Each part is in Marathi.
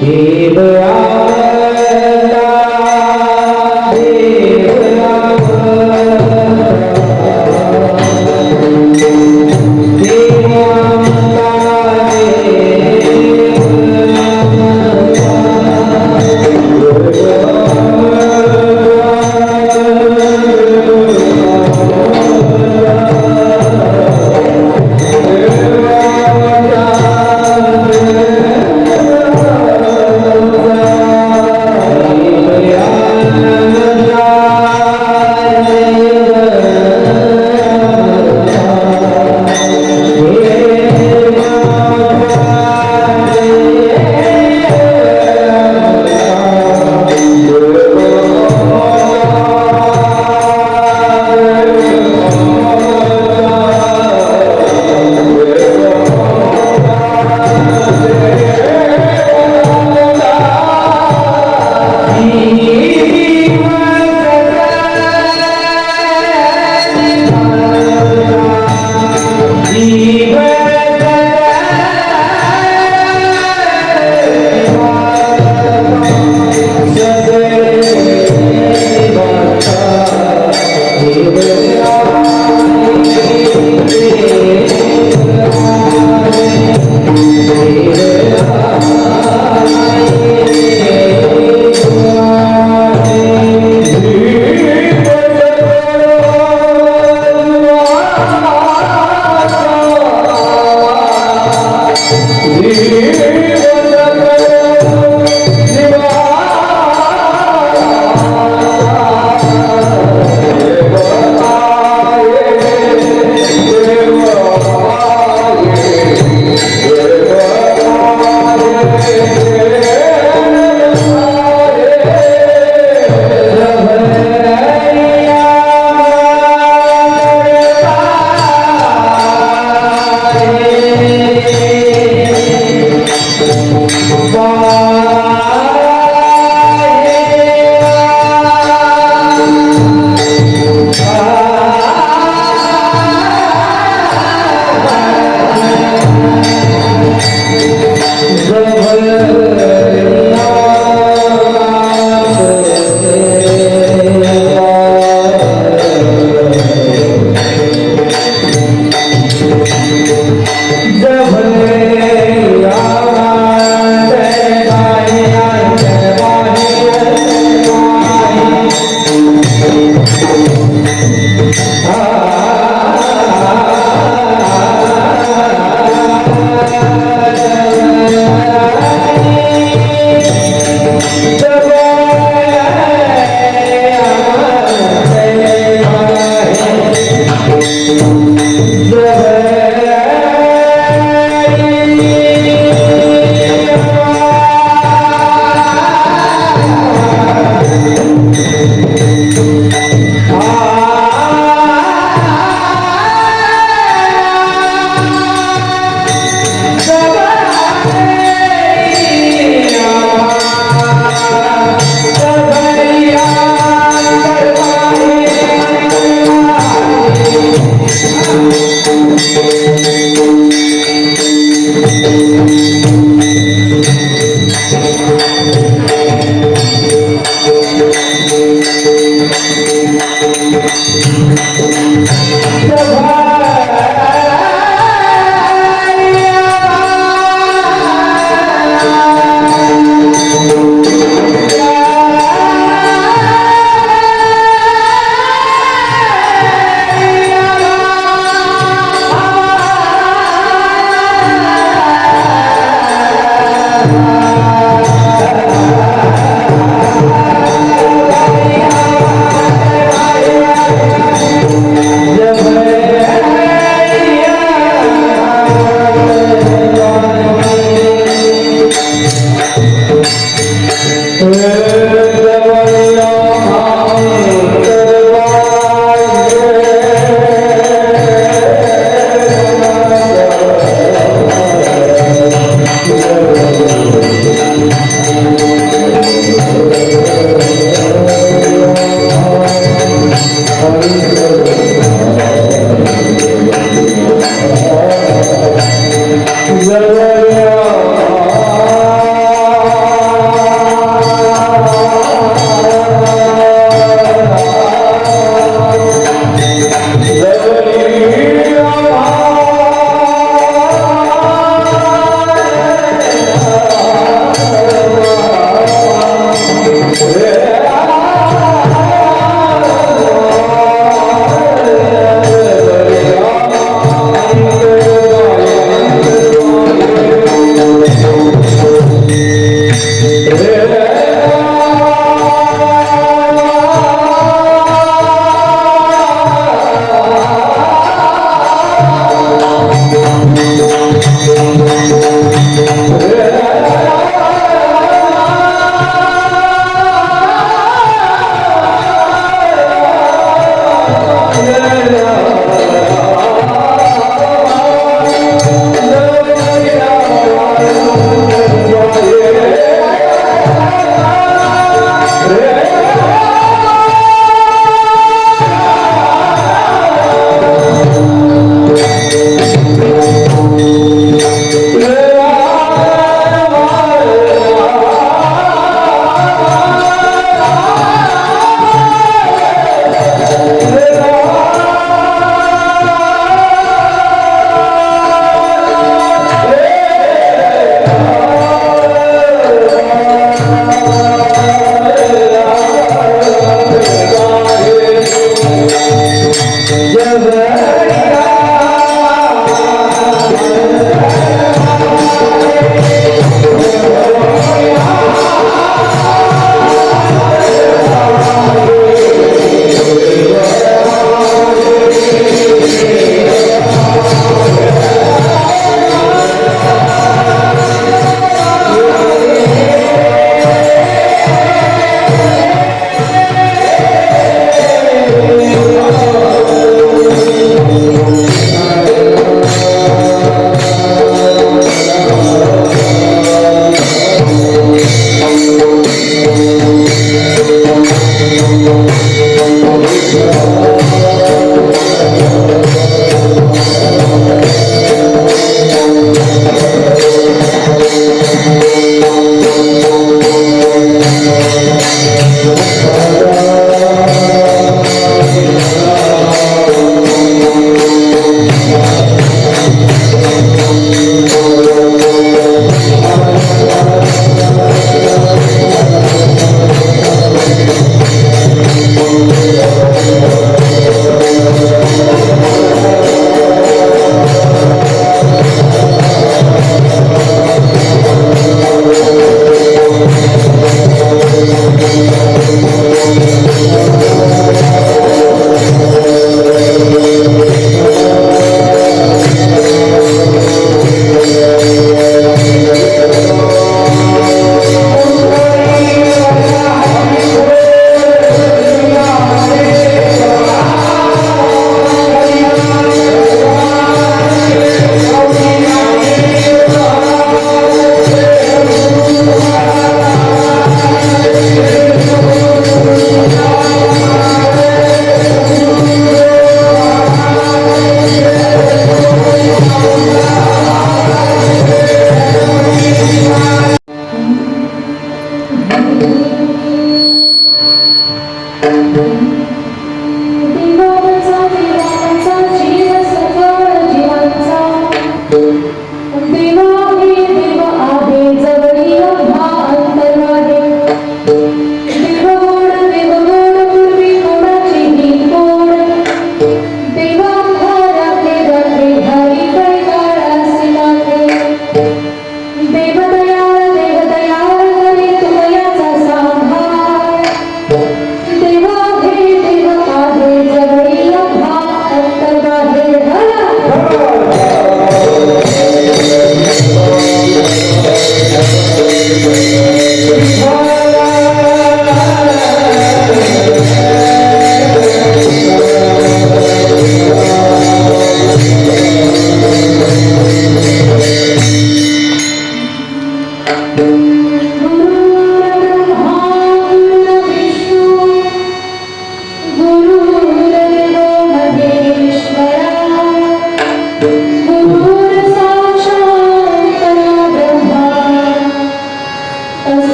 He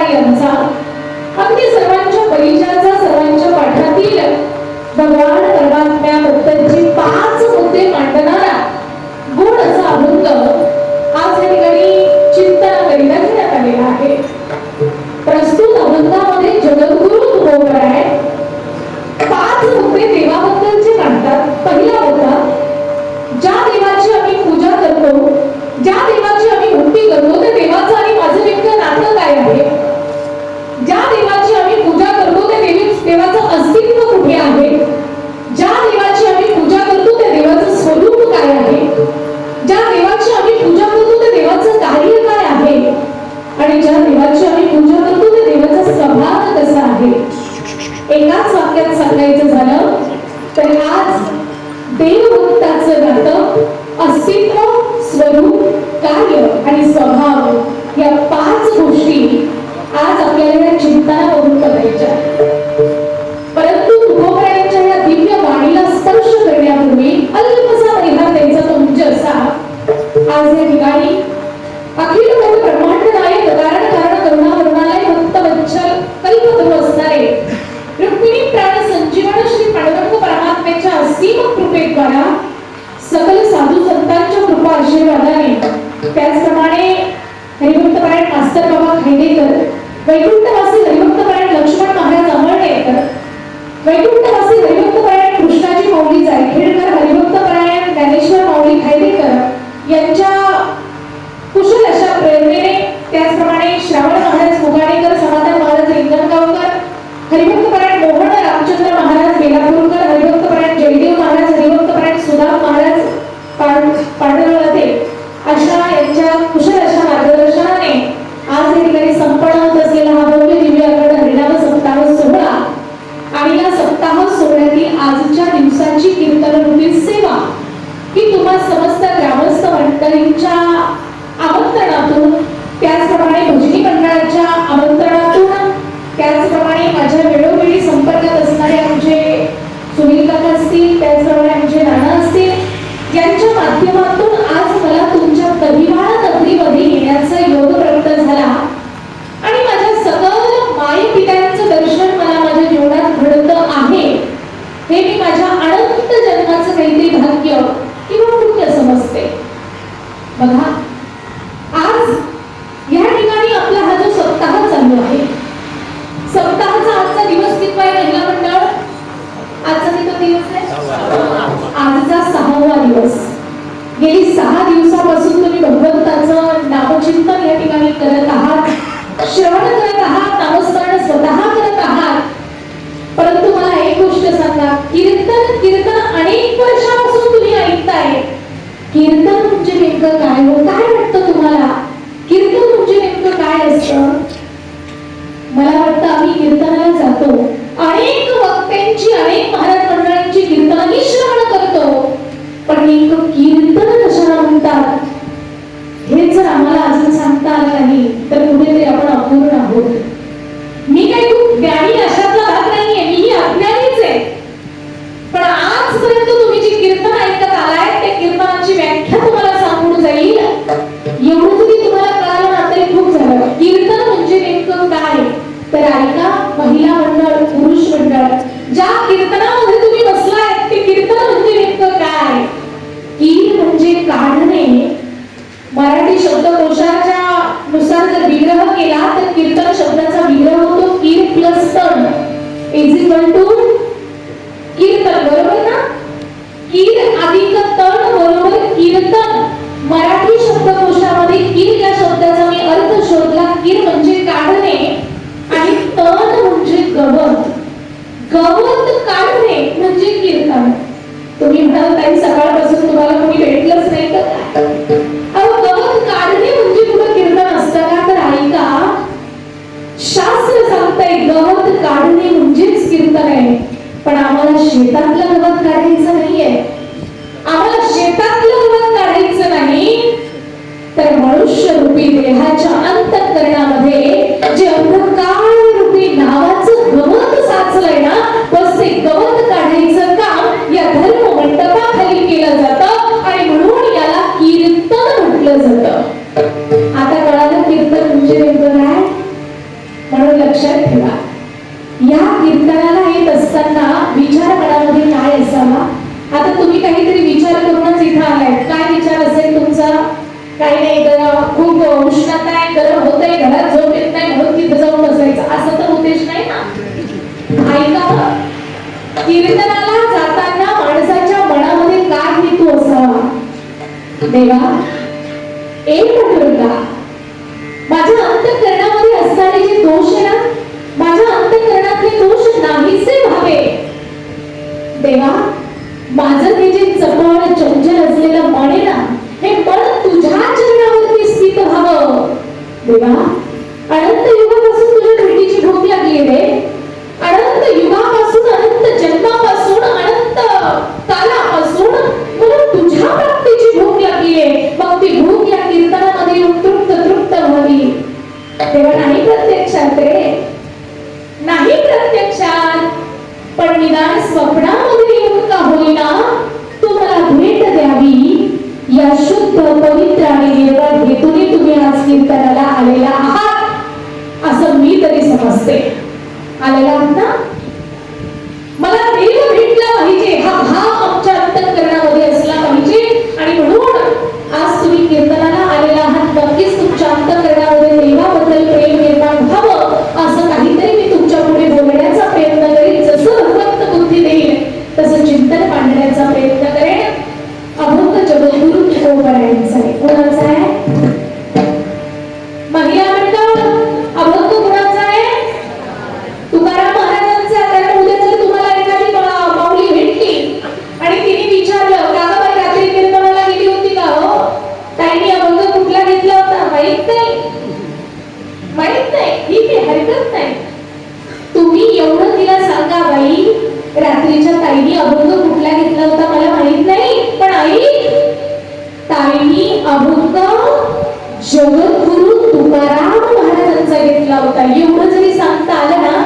यांचा, अगदी सर्वांच्या परिचयाचा, सर्वांच्या पाठातील भगवान परमात्म्याबद्दलचे 5 मुद्दे मांडणारा गोड असा अभंग आज या ठिकाणी चिंतनाकरिता घेण्यात आलेला आहे. प्रस्तुत अभंगामध्ये जगद्गुरु तुकोबराय 5 मुद्दे देवाबद्दलचे मांडतात. पहिला मुद्दा, ज्या देवाची आम्ही पूजा करतो, ज्या देवाची आम्ही भक्ती करतो, त्या देवाचं आणि माझं नेमकं नातं काय आहे? ज्या देवाची आम्ही पूजा करतो त्या देवाचं अस्तित्व कुठे आहे? ज्या देवाची आम्ही पूजा करतो त्या देवाचं स्वरूप काय आहे? ज्या देवाची आम्ही पूजा करतो त्या देवाचं कार्य काय आहे? आणि ज्या देवाची आम्ही पूजा करतो त्या देवाचा स्वभाव कसा आहे? एकाच वाक्यात सांगायचं झालं तर आज देवभक्ताचं नातं अस्तित्व, स्वरूप, कार्य आणि स्वभाव या 5 गोष्टी आज आपल्याला या चिंतनावरून बघायच्या. परंतु तुकोबरायांच्या या दिव्य वाणीला स्पर्श करण्यापूर्वी अल्पसा परिहार द्यायचा तो म्हणजे असा, आज या ठिकाणी अखिल लोक ब्रह्मांड नायक कारण कारण करुणा करुणालय भक्त वत्सल कल्पतरू असणारे रुक्मिणी प्राण संजीवन श्री पांडुरंग परमात्म्याच्या असीम कृपेद्वारा सकल साधू संतांच्या कृपा आशीर्वादाने, त्याचप्रमाणे हरिभक्तपरायण मास्तर बाबा खांडेकर, वैकुंठवासी हरिभक्तपरायण लक्ष्मण महाराज अमळनेकर, वैकुंठवासी हरिभक्तपरायण कृष्णाजी माऊली जायखेडकर, हरिभक्तपरायण ज्ञानेश्वर माऊली खांडेकर यांच्या कुशल अशा प्रेरणेने, त्याचप्रमाणे श्रावण महाराज मुगाडेकर, समाधान महाराज रिंगणगावकर, हरिभक्तपरायण मोहन रामचंद्र महाराज बेलापूरकर, हरिभक्तपरायण जयदेव महाराज, हरिभक्तपरायण सुधाम महाराज पांडुरंगाते अशा यांच्या कुशल अशा मार्गदर्शनाने आज या ठिकाणी संपन्न होत असलेला हा भव्य दिव्य अखंड हरिनाम सप्ताह सोहळा आणि या सप्ताह सोहळ्यातील आजच्या दिवसाची कीर्तनरूपी सेवा ही तुम्हा समस्त ग्रामस्थ मंडळींच्या आमंत्रणातून, त्याचप्रमाणे भजनी मंडळाच्या आमंत्रणातून, त्याचप्रमाणे माझ्या वेळोवेळी संपर्कात असणारे आमचे सुनील काका असतील, त्याचप्रमाणे आमचे नाना असतील, यांच्या माध्यमातून आज मला तुमच्या परिवार नगरीमध्ये येण्याचा योग प्राप्त झाला आणि माझ्या सकल माई पित्यांचं दर्शन मला माझ्या जीवनात घडतं आहे हे मी माझ्या अनंत जन्माचं काहीतरी भाग्य किंवा पुण्य समजते. बघा, आज या ठिकाणी आपला हा जो सप्ताह चालू आहे, सप्ताहाचा आजचा दिवस कितवा आहे महिला मंडळ? आजचा किती दिवस आहे? आजचा 6वा दिवस. गेली 6 दिवसापासून तुम्ही भगवंताचं नामचिंतन या ठिकाणी करत आहात, श्रवण करत आहात, नामस्मरण स्वतः करत आहात. परंतु मला एक गोष्ट सांगा, कीर्तन अनेक वर्षापासून तुम्ही ऐकताय. कीर्तन म्हणजे नेमकं काय हो? काय वाटतं तुम्हाला? कीर्तन म्हणजे नेमकं काय असतं? मला वाटतं आम्ही कीर्तनाला जातो, अनेक वक्त्यांची, अनेक महाराज मंडळांची कीर्तनाची श्रवण करतो, पण नेमकं कीर्तन कशाला म्हणतात हे जर आम्हाला अजून सांगता आलं नाही तर कुठेतरी आपण अपूर्ण आहोत. मी काही खूप ज्ञानी अशातला भाग नाहीये, मीही अज्ञानीच आहे, पण आजपर्यंत तुम्ही जी कीर्तन ऐकत आलाय त्या कीर्तनाची व्याख्या तुम्हाला सांगून जाईल. एवढं जरी तुम्हाला कळालं ना तरी खूप झालं. कीर्तन म्हणजे नेमकं काय तर ऐका, महिला मंडळ, पुरुष मंडळ, ज्या कीर्तनामध्ये तुम्ही बसलाय ते कीर्तन म्हणजे नेमकं काय? कीर म्हणजे काढणे. मराठी शब्दकोशाच्या नुसार जर विग्रह केला तर कीर्तन शब्दाचा विग्रह होतो कीर प्लस तण इज इक्वल टू कीर्तन. बरोबर ना? कीर अधिक तण बरोबर कीर्तन. मराठी शब्दकोशामध्ये कीर या शब्दाचा मी अर्थ शोधला. कीर म्हणजे काढणे आणि तण म्हणजे गवत. गवत काढणे म्हणजे कीर्तन. तुम्ही म्हणाल ताई सकाळपासून तुम्हाला कोणी भेटलंच नाही का? अहो, गवत काढणे म्हणजे कुठं कीर्तन असतं का? तर ऐका, शास्त्र सांगतंय गवत काढणे म्हणजेच कीर्तन आहे. पण आम्हाला शेतातलं गवत काढायचं नाहीये. आम्हाला शेतातलं गवत काढायचं नाही, तर मनुष्य रूपी देहाच्या अंतःकरणामध्ये जे अंधकार रूपी नावाचं गवत साचलंय ना, बस ते गवत काढायचं काम या धर्म मंडपाखाली केलं जातं आणि म्हणून याला कीर्तन म्हटलं जातं. आता कळालं कीर्तन म्हणजे नेमकं काय? बसलाय, काय विचार असेल तुमचा? काही नाही, जरा खूप उष्णता आहे, गरम होतंय, घरात झोप येत नाही म्हणून तिथे जाऊन बसायचं, असं तर उद्देश नाही ना. ऐका, कीर्तनाला जाताना माणसाच्या मनामध्ये काय हेतू असावा? देवा, एक ठरवला, माझ्या अंतःकरणामध्ये असणारे जे दोष आहे ना, माझ्या अंतःकरणातले दोष नाहीसे व्हावे. देवा, माझं हे जे चपळ चंचल असलेलं मन आहे ना, हे मन तुझ्या चरणावरती स्थित व्हावं. देवा, अनंत युगापासून तुझ्या भेटीची भूक लागली रे. अनंत युगापासून, अनंत जन्मापासून, अनंत कालापासून मला तुझ्या प्राप्तीची भूक लागली आहे. मग ती भूक या कीर्तनामध्ये येऊन तृप्त व्हावी. तेव्हा नाही प्रत्यक्षात रे, नाही प्रत्यक्षात, पण निदान स्वप्नामध्ये येऊन का होईना तू मला भेट द्यावी. या शुद्ध पवित्र आणि निर्मळ हेतूने तुम्ही आज कीर्तनाला आलेला आहात असं मी तरी समजते. आलेला आहात ना? मला देव भेटला पाहिजे हा भाव आमच्या अंतःकरणामध्ये असला पाहिजे. आणि म्हणून आज तुम्ही कीर्तनाला आलेला आहात. नक्कीच तुमच्या अंतःकरणामध्ये देवाबद्दल प्रेम निर्माण व्हावं असं काहीतरी मी तुमच्या पुढे बोलण्याचा प्रयत्न करेन. जसं भगवंत बुद्धी देईल तसं चिंतन मांडण्याचा प्रयत्न करेन. अभंग जगद्गुरु तुकोबरायांचा आहे. कोणाचा आहे? महिला मंडळ अभंग कोणाचा आहे? तुकाराम महाराजांचा. कारण उद्या जर तुम्हाला एखादी माऊली भेटली आणि तिने विचारलं, काका बाई रात्री कीर्तनाला गेली होती का हो? ताईने अभंग कुठला घेतला होता? माहित नाही, माहित नाही, ठीक आहे, हरकत नाही. तुम्ही एवढं तिला सांगा, बाई रात्रीच्या ताईने अभंग कुठला घेतला होता मला माहित नाही, पण आई ताईनी अभंग जगद्गुरु तुकाराम महाराजांचा घेतला होता. एवढं जरी सांगता आलं ना,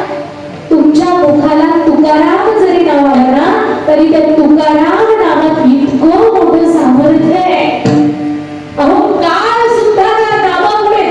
तुमच्या मुखाला तुकाराम जरी नाव आलं ना, तरी त्या तुकाराम नावात इतकं मोठं सामर्थ्य आहे. अहो काळ सुद्धा त्या नावामुळे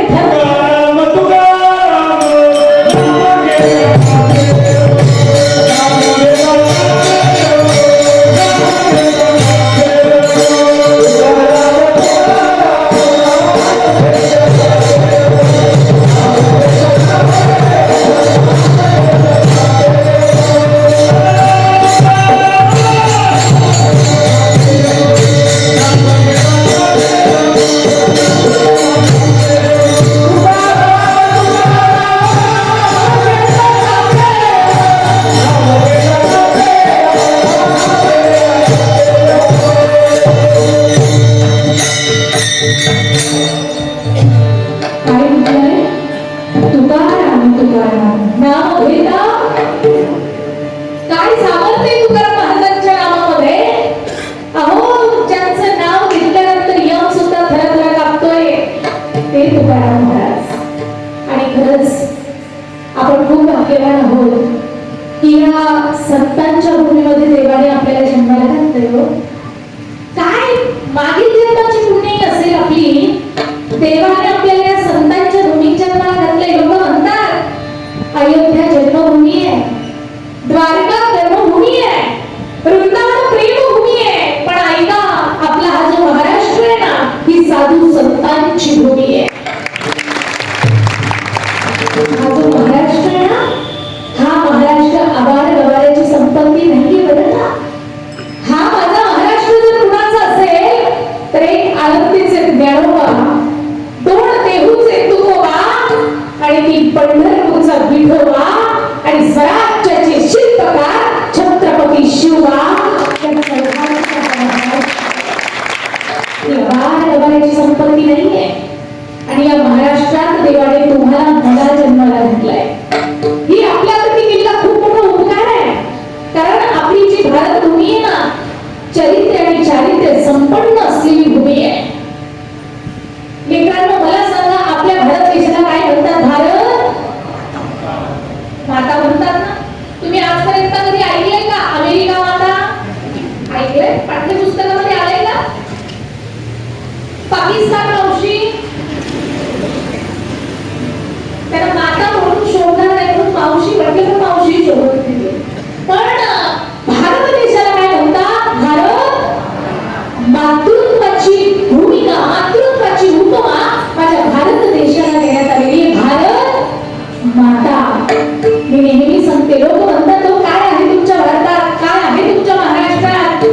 संतांच्या भूमीमध्ये देवाने आपल्याला जन्माला घातलं. काय मागील जन्माची पुण्य असेल आपली, देवाने आपल्याला या संतांच्या भूमीत जन्माला घातलंय. लोक म्हणतात अयोध्या जन्मभूमी आहे, द्वारका कर्मभूमी आहे, वृंदावन प्रेमभूमी आहे. पण ऐका, आपला हा जो महाराष्ट्र आहे ना, ही साधू संतांची भूमी आहे. हा जो महाराष्ट्र आहे ना, हा महाराष्ट्र आभार गवाऱ्याची संपत्ती नाहीये बरं का. हा माझा महाराष्ट्र जर कुणाचा असेल तर एक आळंदीचे ज्ञानोबा, दोन देहूचे तुकोबा आणि तीन पंढरपूरचा विठोबा आणि स्वराज्याचे शिल्पकार छत्रपती शिवबा. आभार गवाऱ्याची संपत्ती नाहीये. आणि या महाराष्ट्रात देवाने तुम्हाला मला जन्माला घातलाय. ही आपल्यावरती केलेला खूप मोठा उपकार आहे. कारण आपली जी भारत भूमी आहे ना, चरित्र आणि चारित्र्य संपन्न असलेली भूमी आहे. मित्रांनो, मला सांगा, आपल्या भारत देशाला काय म्हणतात? भारत माता म्हणतात ना. तुम्ही आजपर्यंत कधी ऐकलंय का अमेरिका माता? ऐकलंय? पाठ्यपुस्तकामध्ये आलंय का? पाकिस्तान मावशी, त्याला माता म्हणून शोधणार नाही म्हणून मावशी म्हटले, पण मावशी शोधत नाही. पण भारत देशाला काय म्हणतात? भारत मातृत्व माता, मी नेहमी सांगते, लोक म्हणतात तो काय आहे तुमच्या भारतात, काय आहे तुमच्या महाराष्ट्रात.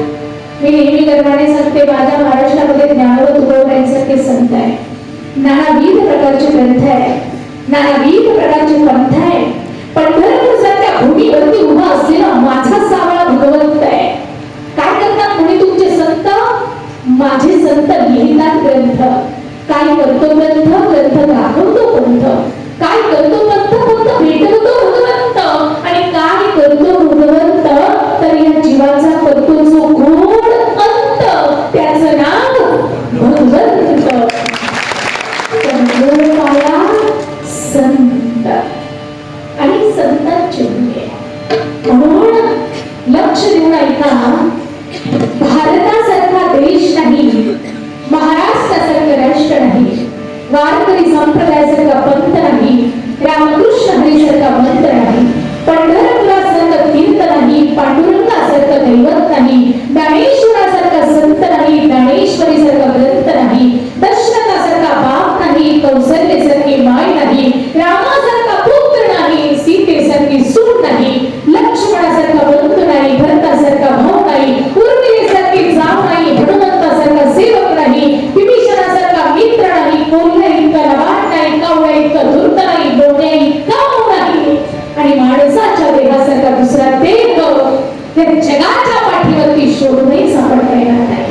मी नेहमी गर्वाने सांगते, माझ्या महाराष्ट्रामध्ये ज्ञानोबा तुकोबांसारखे संत आहे, नानाविध प्रकारचे ग्रंथ आहे, नानाविध प्रकारचे पंथ आहे. पंढरपूर सारख्या भूमीवरती उभा असलेला माझा सावळा भगवंत आहे. काय करतात म्हणे तुमचे संत? माझे संत लिहितात ग्रंथ. काय करतो ग्रंथ? ग्रंथ दाखवतो पंथ. काय करतो पंथ? फक्त भेटवतो भगवंत. आणि काय करतो भगवंत? तर या जीवाचा करतो जो गोड अंत, त्याचं नाव भगवंत. संत आणि संतांचे म्हणून लक्ष देऊन ऐका, भारतासारखा देश नाही, महाराष्ट्रासारखं राष्ट्र नाही, वारकरी संप्रदायासारखा पंथ नाही, रामकृष्ण हरीसारखा मंत्र नाही, पंढरपुरासारखं तीर्थ नाही, पांडुरंगासारखं दैवत नाही, ज्ञानेश्वरासारखा संत नाही, ज्ञानेश्वरीसारखा ग्रंथ नाही, दशरथासारखा बाप नाही, कौसल्येसारखी माय नाही, रामासारखा पुत्र नाही, सीतेसारखी सून नाही, लक्ष्मणासारखा बंधू नाही, भरतासारखा भाऊ नाही, उर्मिलेसारखी जाव नाही, हनुमंतासारखा सेवक नाही, विभीषणासारखा मित्र नाही, कोल्हा इतका लबाड नाही, कावळा इतका धूर्त नाही, डोक्या इतका मऊ नाही, आणि माणसाच्या देहासारखा दुसरा देह या जगाच्या पाठीवरती शोधूनही सापडता येणार नाही.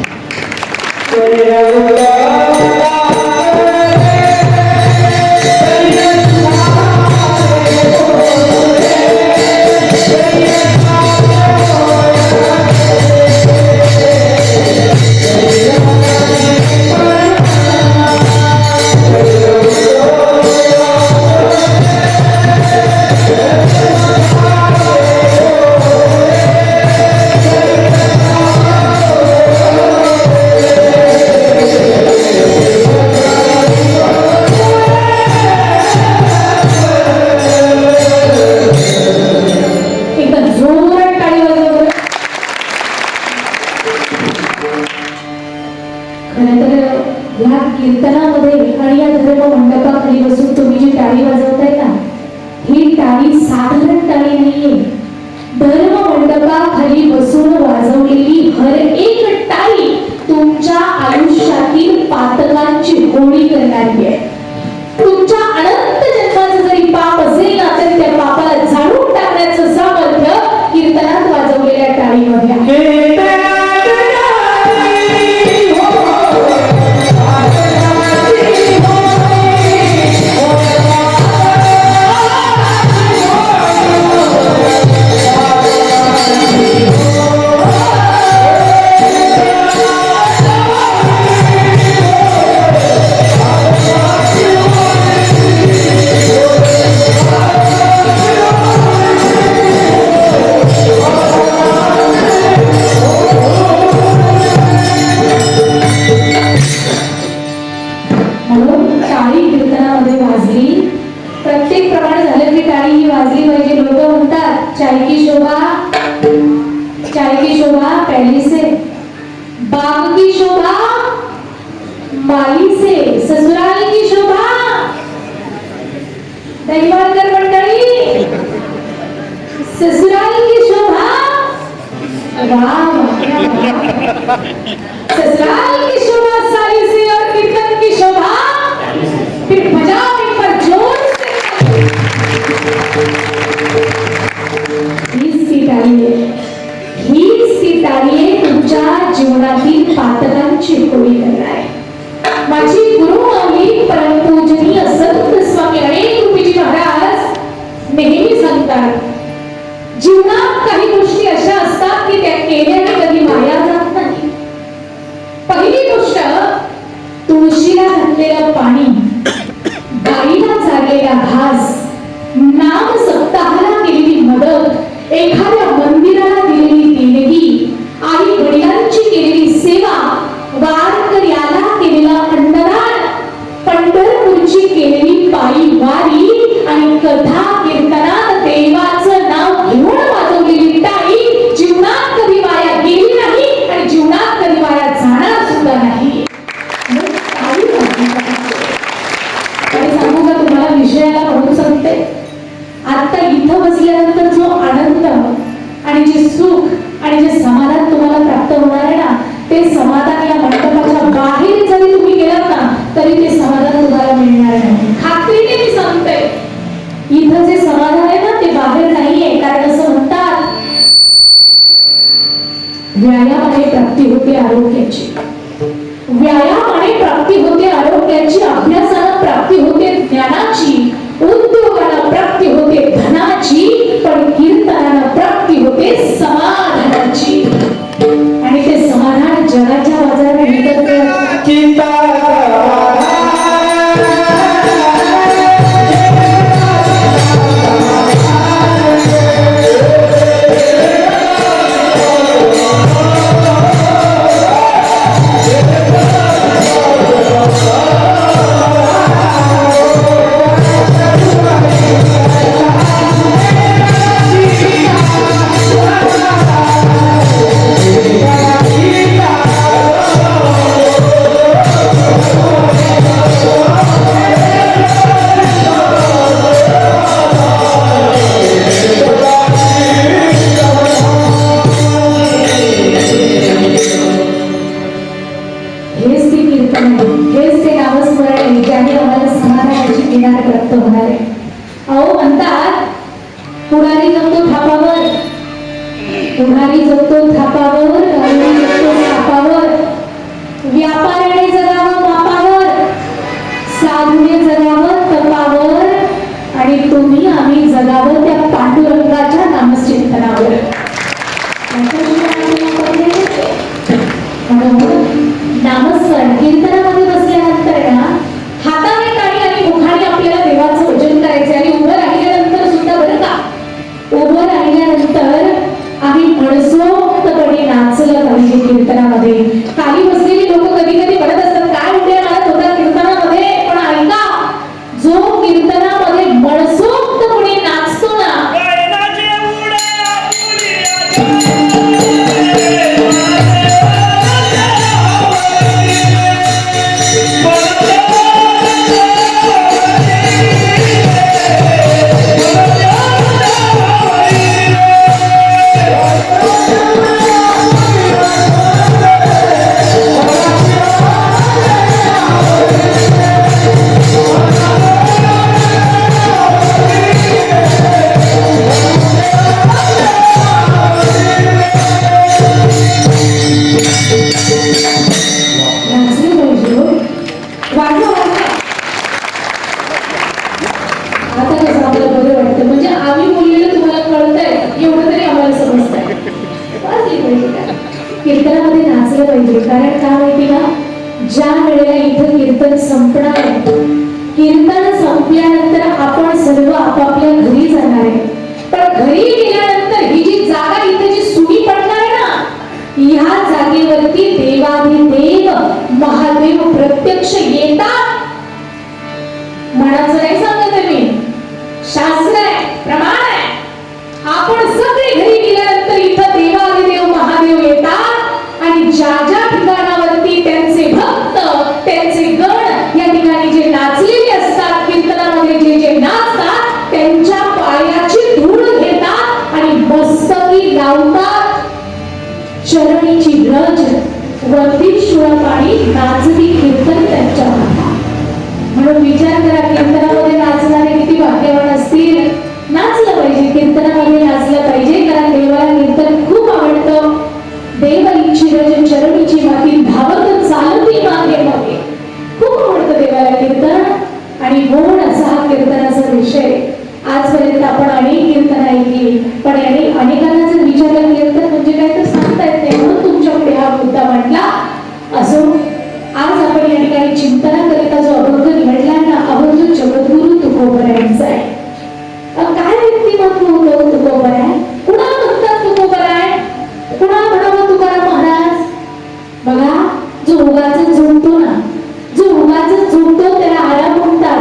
या कीर्तनामध्ये आणि या धर्म मंडपाखाली बसून तुम्ही जी टाळी वाजवताय ना, ही टाळी साधारण टाळी नाहीये. धर्म मंडपाखाली बसून वाजवलेली हर एक टाळी तुमच्या आयुष्यातील पातकांची होळी करणारी आहे. तुमच्या अनंत जन्माचं जरी पाप असेल ना, तर त्या पापाला झाडून टाकण्याचं सामर्थ्य कीर्तनात वाजवलेल्या टाळीमध्ये आहे. प्रत्येक प्रमाणे झालं की टाळी ही वाजली पाहिजे. लोक म्हणतात चाय की शोभा पहली से, बाग की शोभा माली से, ससुराल की शोभा दैवाकर मंडळी, ससुराल की शोभा ससुराल की शोभा साली से, और कीर्तन की शोभा फिर बजाओ एक बार जोर से. हीच ती टाळी आहे तुमच्या जीवनातील पातकांची होळी करणार. माझी गुरुमाऊली परमपूजनीय संत स्वामी अनेक रूपीजी महाराज नेहमी सांगतात, जीवनात काही गोष्टी अशा असतात की त्या केल्याने कधी वाया जात नाही. पहिली गोष्ट, तुळशीला घातलेलं पाणी, गाईला चारलेला घास, नाम सप्ताहाला केलेली मदत, एखाद्या मंदिराला दिलेली देणगी, आई वडिलांची केलेली सेवा, वारकऱ्याला केलेला अन्नदान, पंढरपूरची केलेली पायी वारी आणि कथा कीर्तनात देवाचं नाव घेऊन वाजवलेली टाळी जीवनात कधी वाया गेली नाही आणि जीवनात कधी वाया जाणार सुद्धा नाही. आणि सांगू का तुम्हाला, विषयाला म्हणून सांगते, आता इथं बसल्यानंतर जो आनंद आणि जे सुख आणि जे समाधान तुम्हाला प्राप्त होणार आहे ना, ते समाधान या मंडपाच्या बाहेर जरी तुम्ही गेलात ना तरी ते समाधान तुम्हाला मिळणार नाही. खात्रीने मी सांगते, इथं जे समाधान आहे ना ते बाहेर नाहीये. कारण असं म्हणतात, व्यायामाने प्राप्ती होते आरोग्याची, व्यायामाने प्राप्ती होते आरोग्याची, अभ्यासाला प्राप्ती होते ज्ञानाची, उद्योगाला प्राप्ती होते धनाची, पण कीर्तनाला प्राप्ती होते समाधानाची. आणि ते समाधान जगाच्या बाजारात विकत पुढारी जगतो थापावर, गावी जगतो थापावर, व्यापाऱ्याने जगावं मापावर, साधूने जगावं तपावर, आणि तुम्ही आम्ही जगावं त्या पांडुरंगाच्या नामचिंतनावर. नामस्मरण कीर्तनामध्ये बसल्यानंतर ना हाताने टाळी आणि मुखाने आपल्याला देवाचं वचन करायचे. आणि उभं राहिल्यानंतर सुद्धा बरं का, उभं राहिल्यानंतर आम्ही मनसोक्तपणे नाचलं पाहिजे कीर्तनामध्ये. खाली बसलेली लोक कधी कधी म्हणत असतात काय उड्या मारत होता कीर्तनामध्ये, पण ऐका, जो कीर्तनामध्ये मनसोक्तपणे नाचतो ना, कीर्तनामध्ये नाचलं पाहिजे. कारण का माहिती का, ज्या वेळेला इथं कीर्तन संपणार आहे, कीर्तन संपल्यानंतर आपण सर्व आपापल्या घरी जाणार आहे. पण घरी गेल्यानंतर ही जी जागा इथे जी सुनी पडणार आहे ना, ह्या जागेवरती देवाधिदेव महादेव प्रत्यक्ष येतात. मनाचं नाही सांगत मी, शास्त्र आहे, प्रमाण आहे. आपण सगळे घरी गेल्यानंतर इथं देवाधिदेव महादेव येतात आणि ज्या ज्या ठिकाणावरती त्यांचे भक्त, त्यांचे गण या ठिकाणी जे नाचलेले असतात, कीर्तनामध्ये जे जे नाचतात, त्यांच्या पायाची धूळ घेतात आणि मस्तकी लावतात. चरणीची रज वरती शुळपाणी नाचती कीर्तन त्यांच्या हातात. म्हणून विचार करा, कीर्तनामध्ये नाचणारे किती भाग्यवान असतील. नाचलं पाहिजे, कीर्तनामध्ये नाचलं पाहिजे. कारण देवाला कीर्तन खूप आवडतं. देव इच्छी रज चरणीची माती धावत चालती मागे मागे. खूप आवडतं देवाला कीर्तन. आणि गोड असा हा कीर्तनाचा विषय. आजपर्यंत आपण अनेक कीर्तन ऐकली, पण अनेकांना जर विचारलं कीर्तन म्हणजे काय तर सांगता येत नाही. म्हणून तुमच्या पुढे हा मुद्दा म्हटला. असो, आज आपण या ठिकाणी चिंतनाकरिता जो अभंग निवडला ना, अभंग जगद्गुरु तुकोबरायांचा आहे. काय व्यक्तिमत्व होतं तुकोबराय? कुणाला म्हणतात तुकोबराय? कुणाला म्हणावं तुकाराम महाराज? बघा, जो उगाच झुंकतो ना, जो उगाच झुंकतो त्याला आराम म्हणतात.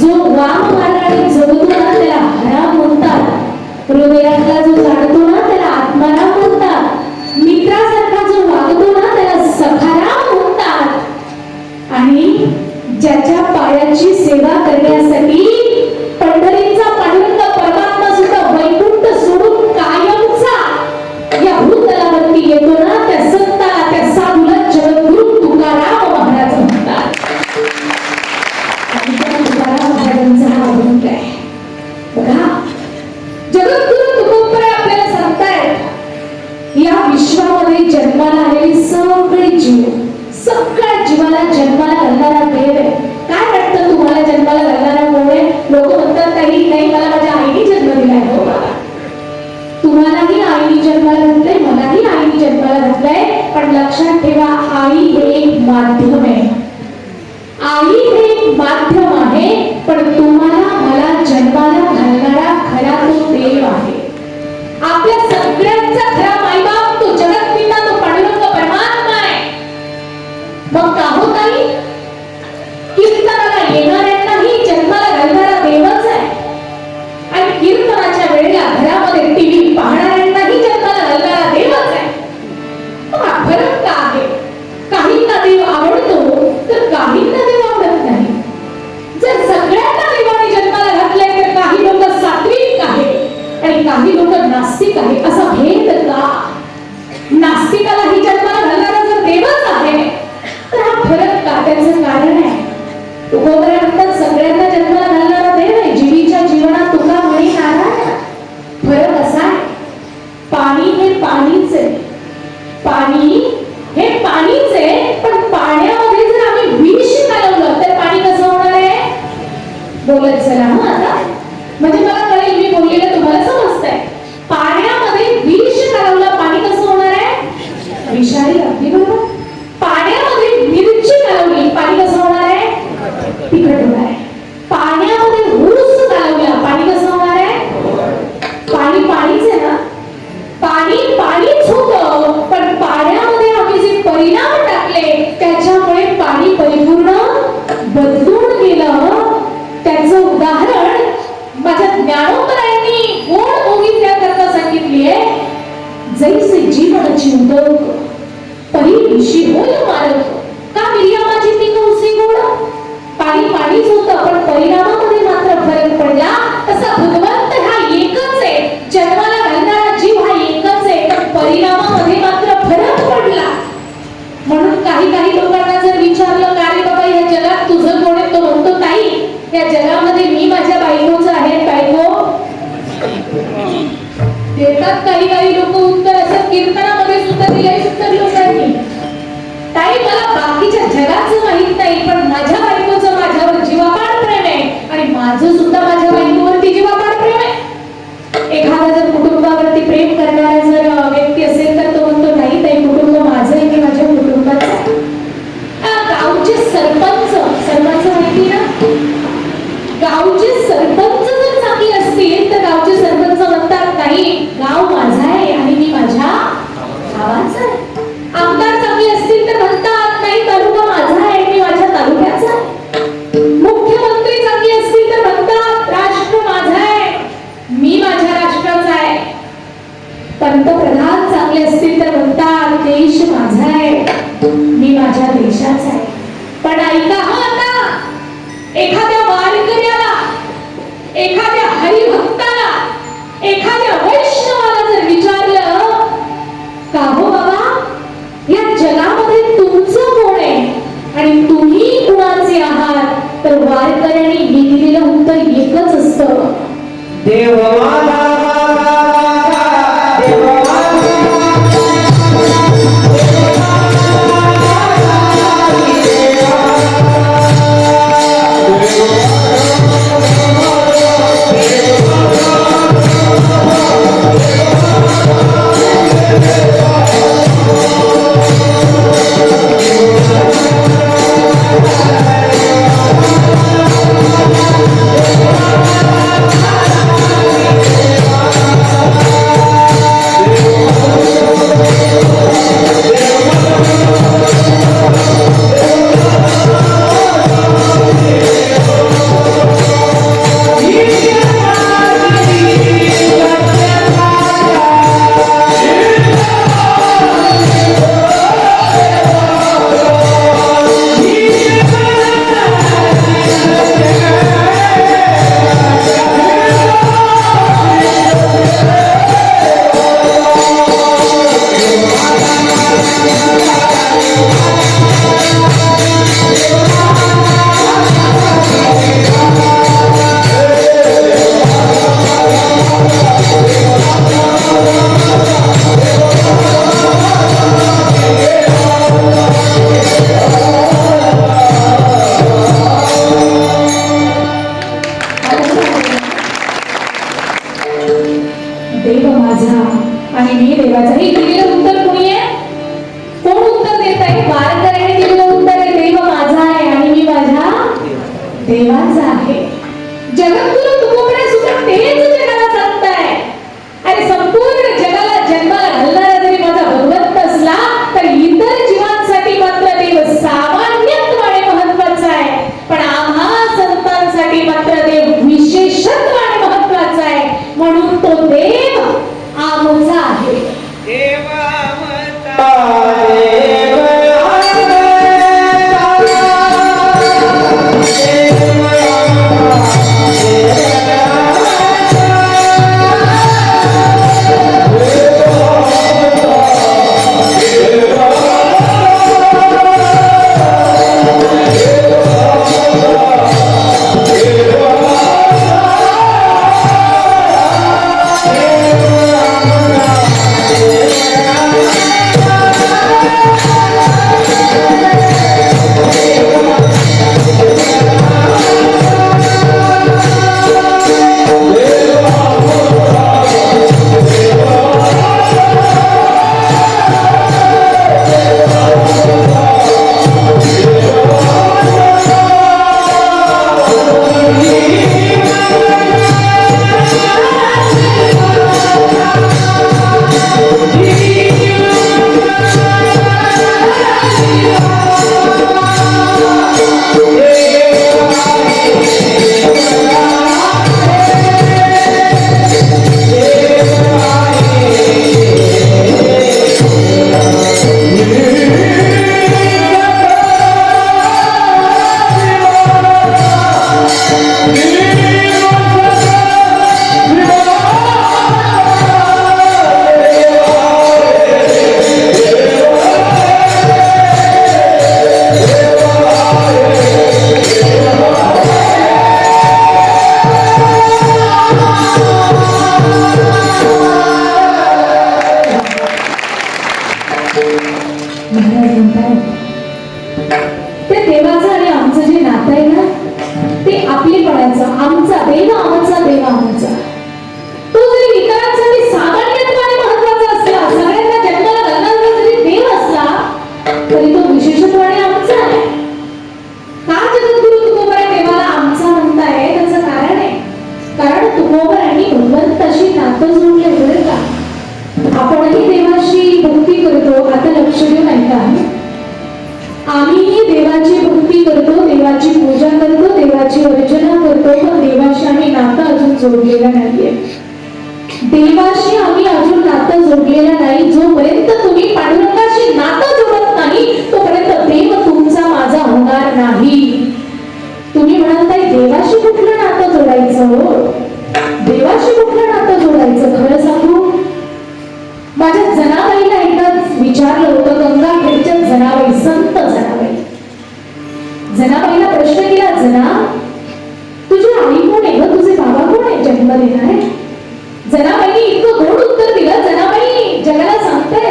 जो वाम मार्गाने जगतो ना त्याला हराम म्हणतात. हृदयातला जो जाणतो ना जीव, सगळ्या जीवाला जन्माला घालणारा देव आहे. काय वाटतं तुम्हाला जन्माला घालणारा कोण आहे? लोक म्हणतात काही नाही, मला माझ्या आईने जन्म दिलाय. हो बाबा, तुम्हालाही आईने जन्माला घातलंय, मलाही आईने जन्माला घातलंय. पण लक्षात ठेवा, आई हे एक माध्यम आहे. आई हे एक माध्यम आहे, पण तुम्हाला मला जन्माला घालणारा खरा तो देव आहे. आपल्या सगळ्यांचा खरा मायबाप तो जगतपिता, तो पांडुरंग परमात्मा आहे. मग का होत आई? कीर्तनाला येणाऱ्यांनाही जन्माला घालणारा देवच आहे. आणि कीर्तनाच्या वेळेला घरामध्ये टीव्ही पाहणाऱ्यांनाही जन्माला घालणारा देवच आहे. मग हा फरक का आहे? काहींना देव आवडतो तर काहींना देव आवडत नाही. जर सगळ्यांना देवाने जन्माला घातलंय तर काही लोक सात्विक आहेत आणि काही लोक नास्तिक आहेत. असा भेद का? नास्तिकालाही जन्माला घालणारा जर देवच आहे तर हा फरक का? त्याचं कारण आहे. तुकोबरा म्हणतात सगळ्यांना जन्माला घालणारा देव आहे, जीवीच्या जीवनात तुका म्हणे नारायण. फरक असा आहे, पाणी हे पाणीच आहे. पाणी हे पाणीच आहे, पण पाण्यामध्ये जर आम्ही विष घालवलं तर पाणी कसं होणार आहे? बोलत चला हा आता, म्हणजे मला कळेल मी बोललेलं तुम्हाला समजतंय. पाण्यामध्ये विष घालवलं पाणी कसं होणार आहे? विषारी. अगदी बरोबर. पाण्यामध्ये मिरची घालवली पाणी कसं होणार आहे? तिखट होणार आहे. पाण्यामध्ये ऊस घालवला पाणी कसं होणार आहे? पाणी पाणीच आहे ना. पाणी पाणीच होतं, पण पाण्यामध्ये आम्ही जे परिणाम टाकले त्याच्यामुळे पाणी परिपूर्ण बदलून गेलं. त्याचं उदाहरण माझ्या ज्ञानोबरायांनी गोड ओवी त्याकरता सांगितली आहे. जैसे जीवनाची उदक परिविशी होय मारक, का मिरियामाची ती कौसी गोड? पाणी पाणीच होतं, पण परिणामामध्ये मात्र फरक पडला. तसा भगवंत हा एकच आहे, जन्माला घालणारा जीव हा एकच आहे, पण परिणामामध्ये मात्र फरक पडला. म्हणून काही काही लोकांना जर विचारलं का रे बाबा या जगात तुझं कोण आहे, तो म्हणतो ताई या जगामध्ये मी माझ्या बायकोचं आहे. बायको देतात काही काही लोक उत्तर. असं कीर्तनामध्ये सुद्धा दिलंय सुंदर लोकांनी. ताई मला बाकीच्या जगाचं माहित नाही, पण माझ्या बायकोचं माझ्यावर जीवापाड प्रेम आहे आणि माझं सुद्धा माझ्या बायकोवरती जीवापाड प्रेम आहे. एखादा जर कुटुंबावरती प्रेम करणारा जर व्यक्ती असेल तर तो म्हणतो नाही ताई कुटुंब माझं आहे, मी माझ्या कुटुंबाचं आहे. गावचे सरपंच माहिती ना, गावचे सरपंच जर चांगले असतील तर गावचे सरपंच म्हणतात नाही गाव माझं आहे आणि मी माझ्या गावाचं आहे. आमदार चांगले असतील तर म्हणतात नाही तालुका माझा आहे, मी माझ्या तालुक्याचा आहे. मुख्यमंत्री चांगले असतील तर म्हणतात राष्ट्र माझा आहे, मी माझ्या राष्ट्राचा आहे. पंतप्रधान चांगले असतील तर म्हणतात देश माझा आहे, मी माझ्या देशाचा आहे. पण ऐका हा आता, एखाद्या वारकऱ्याला, एखाद्या हरिभक्ताला, एखाद्या वैष्णवाला जर विचारलं का हो बाबा या जगामध्ये तुमचं कोण आहे आणि तुम्ही कुणाचे आहात, तर वारकऱ्याने दिलेलं उत्तर एकच असतं, देव माझा. माझा आणि मी देवाचा. हे दिलेलं उत्तर कोणी आहे? कोण उत्तर देत आहे? वारकऱ्याने दिलेलं उत्तर आहे, देव माझा आहे आणि मी माझ्या देवाचा आहे. जगद्गुरु तुकोबरा सुद्धा तेच जगाला सांगताय. अरे संपूर्ण जगाला जन्माला घालणारा जरी माझा भगवंत असला तर इतर जीवांसाठी मात्र देव सामान्यत्वाने महत्वाचा आहे, पण आम्हा संतांसाठी मात्र देव विशेषत्वाने महत्वाचा आहे. म्हणून तो देव आमचा आहे. त्या देवाचं आणि आमचं जे नातं आहे ना, ते आपलेपणाचं, आमचा देव आमचा, देव आमचा. तो जरी इतरांसाठी सामान्यत्वाने महत्वाचा असला, सगळ्यांना जन्माला घालणारा जरी देव असला, तरी तो विशेषत्वाने आमचा आहे. का जगद्गुरु तुकोबरा देवाला आमचा म्हणताय? त्याचं कारण आहे. कारण तुकोबरा आणि भगवंताशी नातं जोडले बरं का. आपणही देवाशी भक्ती करतो. आता लक्ष देऊन ऐका. आम्हीही देवाची भक्ती करतो, देवाची पूजा करतो, देवाची अर्चना करतो, पण देवाशी आम्ही नातं अजून जोडलेलं नाहीये. देवाशी आम्ही अजून नातं जोडलेलं नाही. जोपर्यंत तुम्ही पांडुरंगाशी नातं जोडत नाही तोपर्यंत देव तुमचा माझा होणार नाही. तुम्ही म्हणाल देवाशी कुठलं नातं जोडायचं? देवाशी कुठलं नातं जोडायचं? खरं सांगू, माझ्या जनाबाईला एकदाच विचारलं होतं, गंगाखेडच्या जनाबाई, संत जनाबाई. जनाबाईला प्रश्न केला, जना तुझी आई कोण आहे ग? तुझे बाबा कोण आहे जन्म देणारे? जनाबाईंनी इतकं गोड उत्तर दिलं. जनाबाई जगाला सांगते,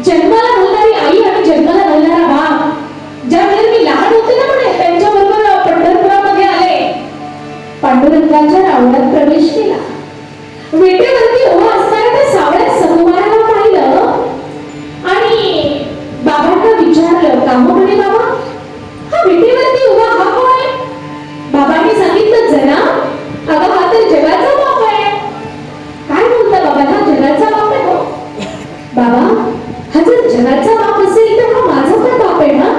जन्माला घालणारी आई आणि जन्माला घालणारा बाप. ज्या वेळेला मी लहान होते ना म्हणे, त्यांच्या बरोबर पंढरपुरामध्ये आले, पांडुरंगाच्या रावणात प्रवेश केला. विटेवरती उभा असणाऱ्या त्या सावळ्या सकुमाराला पाहिलं आणि बाबांना विचारलं, का म्हणे बाबा, हा विटेवरती उभा हा कोण आहे? बाबांनी सांगितलं, जना अगं हा तर जगाचा बाप आहे. काय बोलता बाबा, हा जगाचा बाप आहे हो? बाबा हा जर जगाचा बाप असेल तर हा माझा पण बाप आहे ना?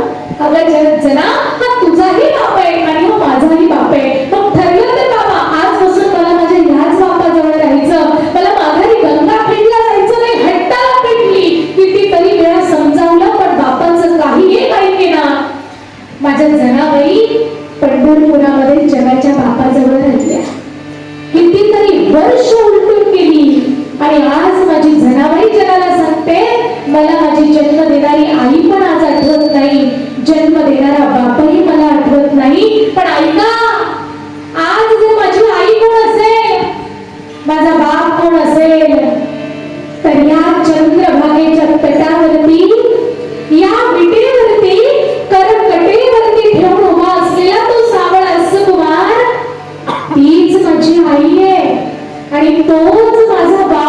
अगं जना हा तुझाही बाप आहे आणि हा माझाही बाप आहे. मग ठरलं तर बाबा, आजपासून मला माझ्या ह्याच बापाजवळ राहायचं. मला माघारी गंगाखेडला जायचं नाही. हट्टाला पेटली, कितीतरी वेळा समजावलं, पण बापाचं काही एक ऐकेना. माझ्या जनाबाई पंढरपुरामध्ये जगाच्या बापाजवळ राहिल्या. कितीतरी वर्ष उलटून गेली आणि आज माझी जनाबाई जगाला सांगते, मला माझी जन्म देणारी आई पण आज आठवत नाही, जन्म देणारा बापही मला आठवत नाही. पण ऐका, आज जर माझी आई कोण असेल, माझा बाप कोण असेल, तर या चंद्रभागेच्या तटावरती, या विटेवरती, करकटेवरती ठेवून उभा असलेला तो सावळा सुकुमार, तीच माझी आई आहे आणि तोच माझा बाप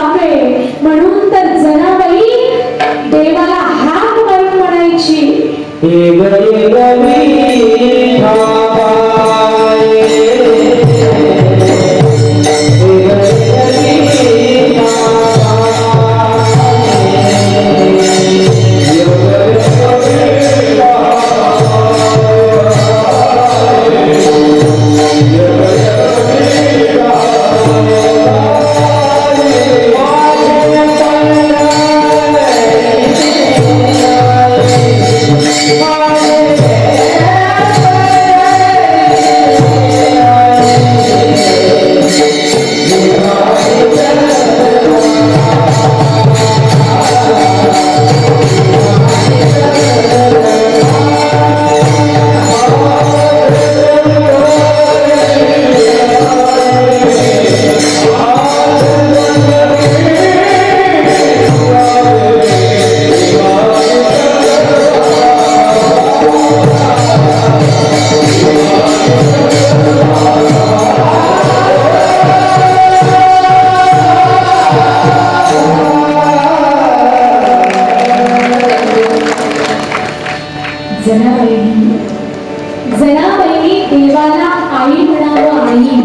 जनाबाईंनी देवाला आई म्हणावं आई.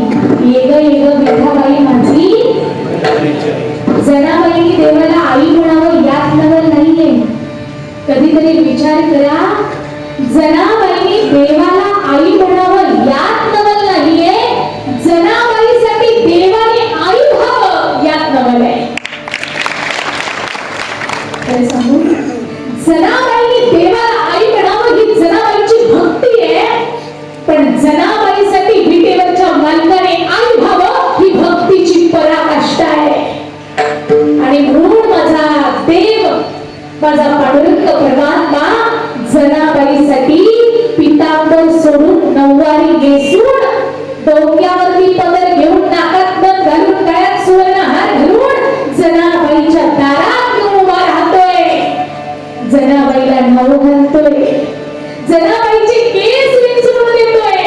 येग येग विठाबाई माझी. जनाबाईंनी देवाला आई म्हणावं यात नवल नाहीये. कधीतरी विचार करा, जनाबाईंनी देवाला आई म्हणावं यात नवल नाहीये. जनाबाईसाठी देवाने आई व्हावं यात नवल आहे. खरं सांगू, जनाबाईंनी देवाला आई म्हणावं ही जनाबाईची भक्ती आहे. पण जनाबाईसाठी विटेवरच्या मालकाने आई व्हावं ही भक्तीची पराकाष्ठा आहे. आणि म्हणून माझा देव, माझा पांडुरंग परमात्मा जनाबाईसाठी पितांबर सोडून नऊवारी नेसून, डोक्यावरती पदर घेऊन, नाकात नथ घालून, गळ्यात सुवर्णहार घालून जनाबाईच्या दारात येऊन उभा राहतोय. जनाबाईला नाव घालतोय, जनाबाईचे केस विंचरून देतोय,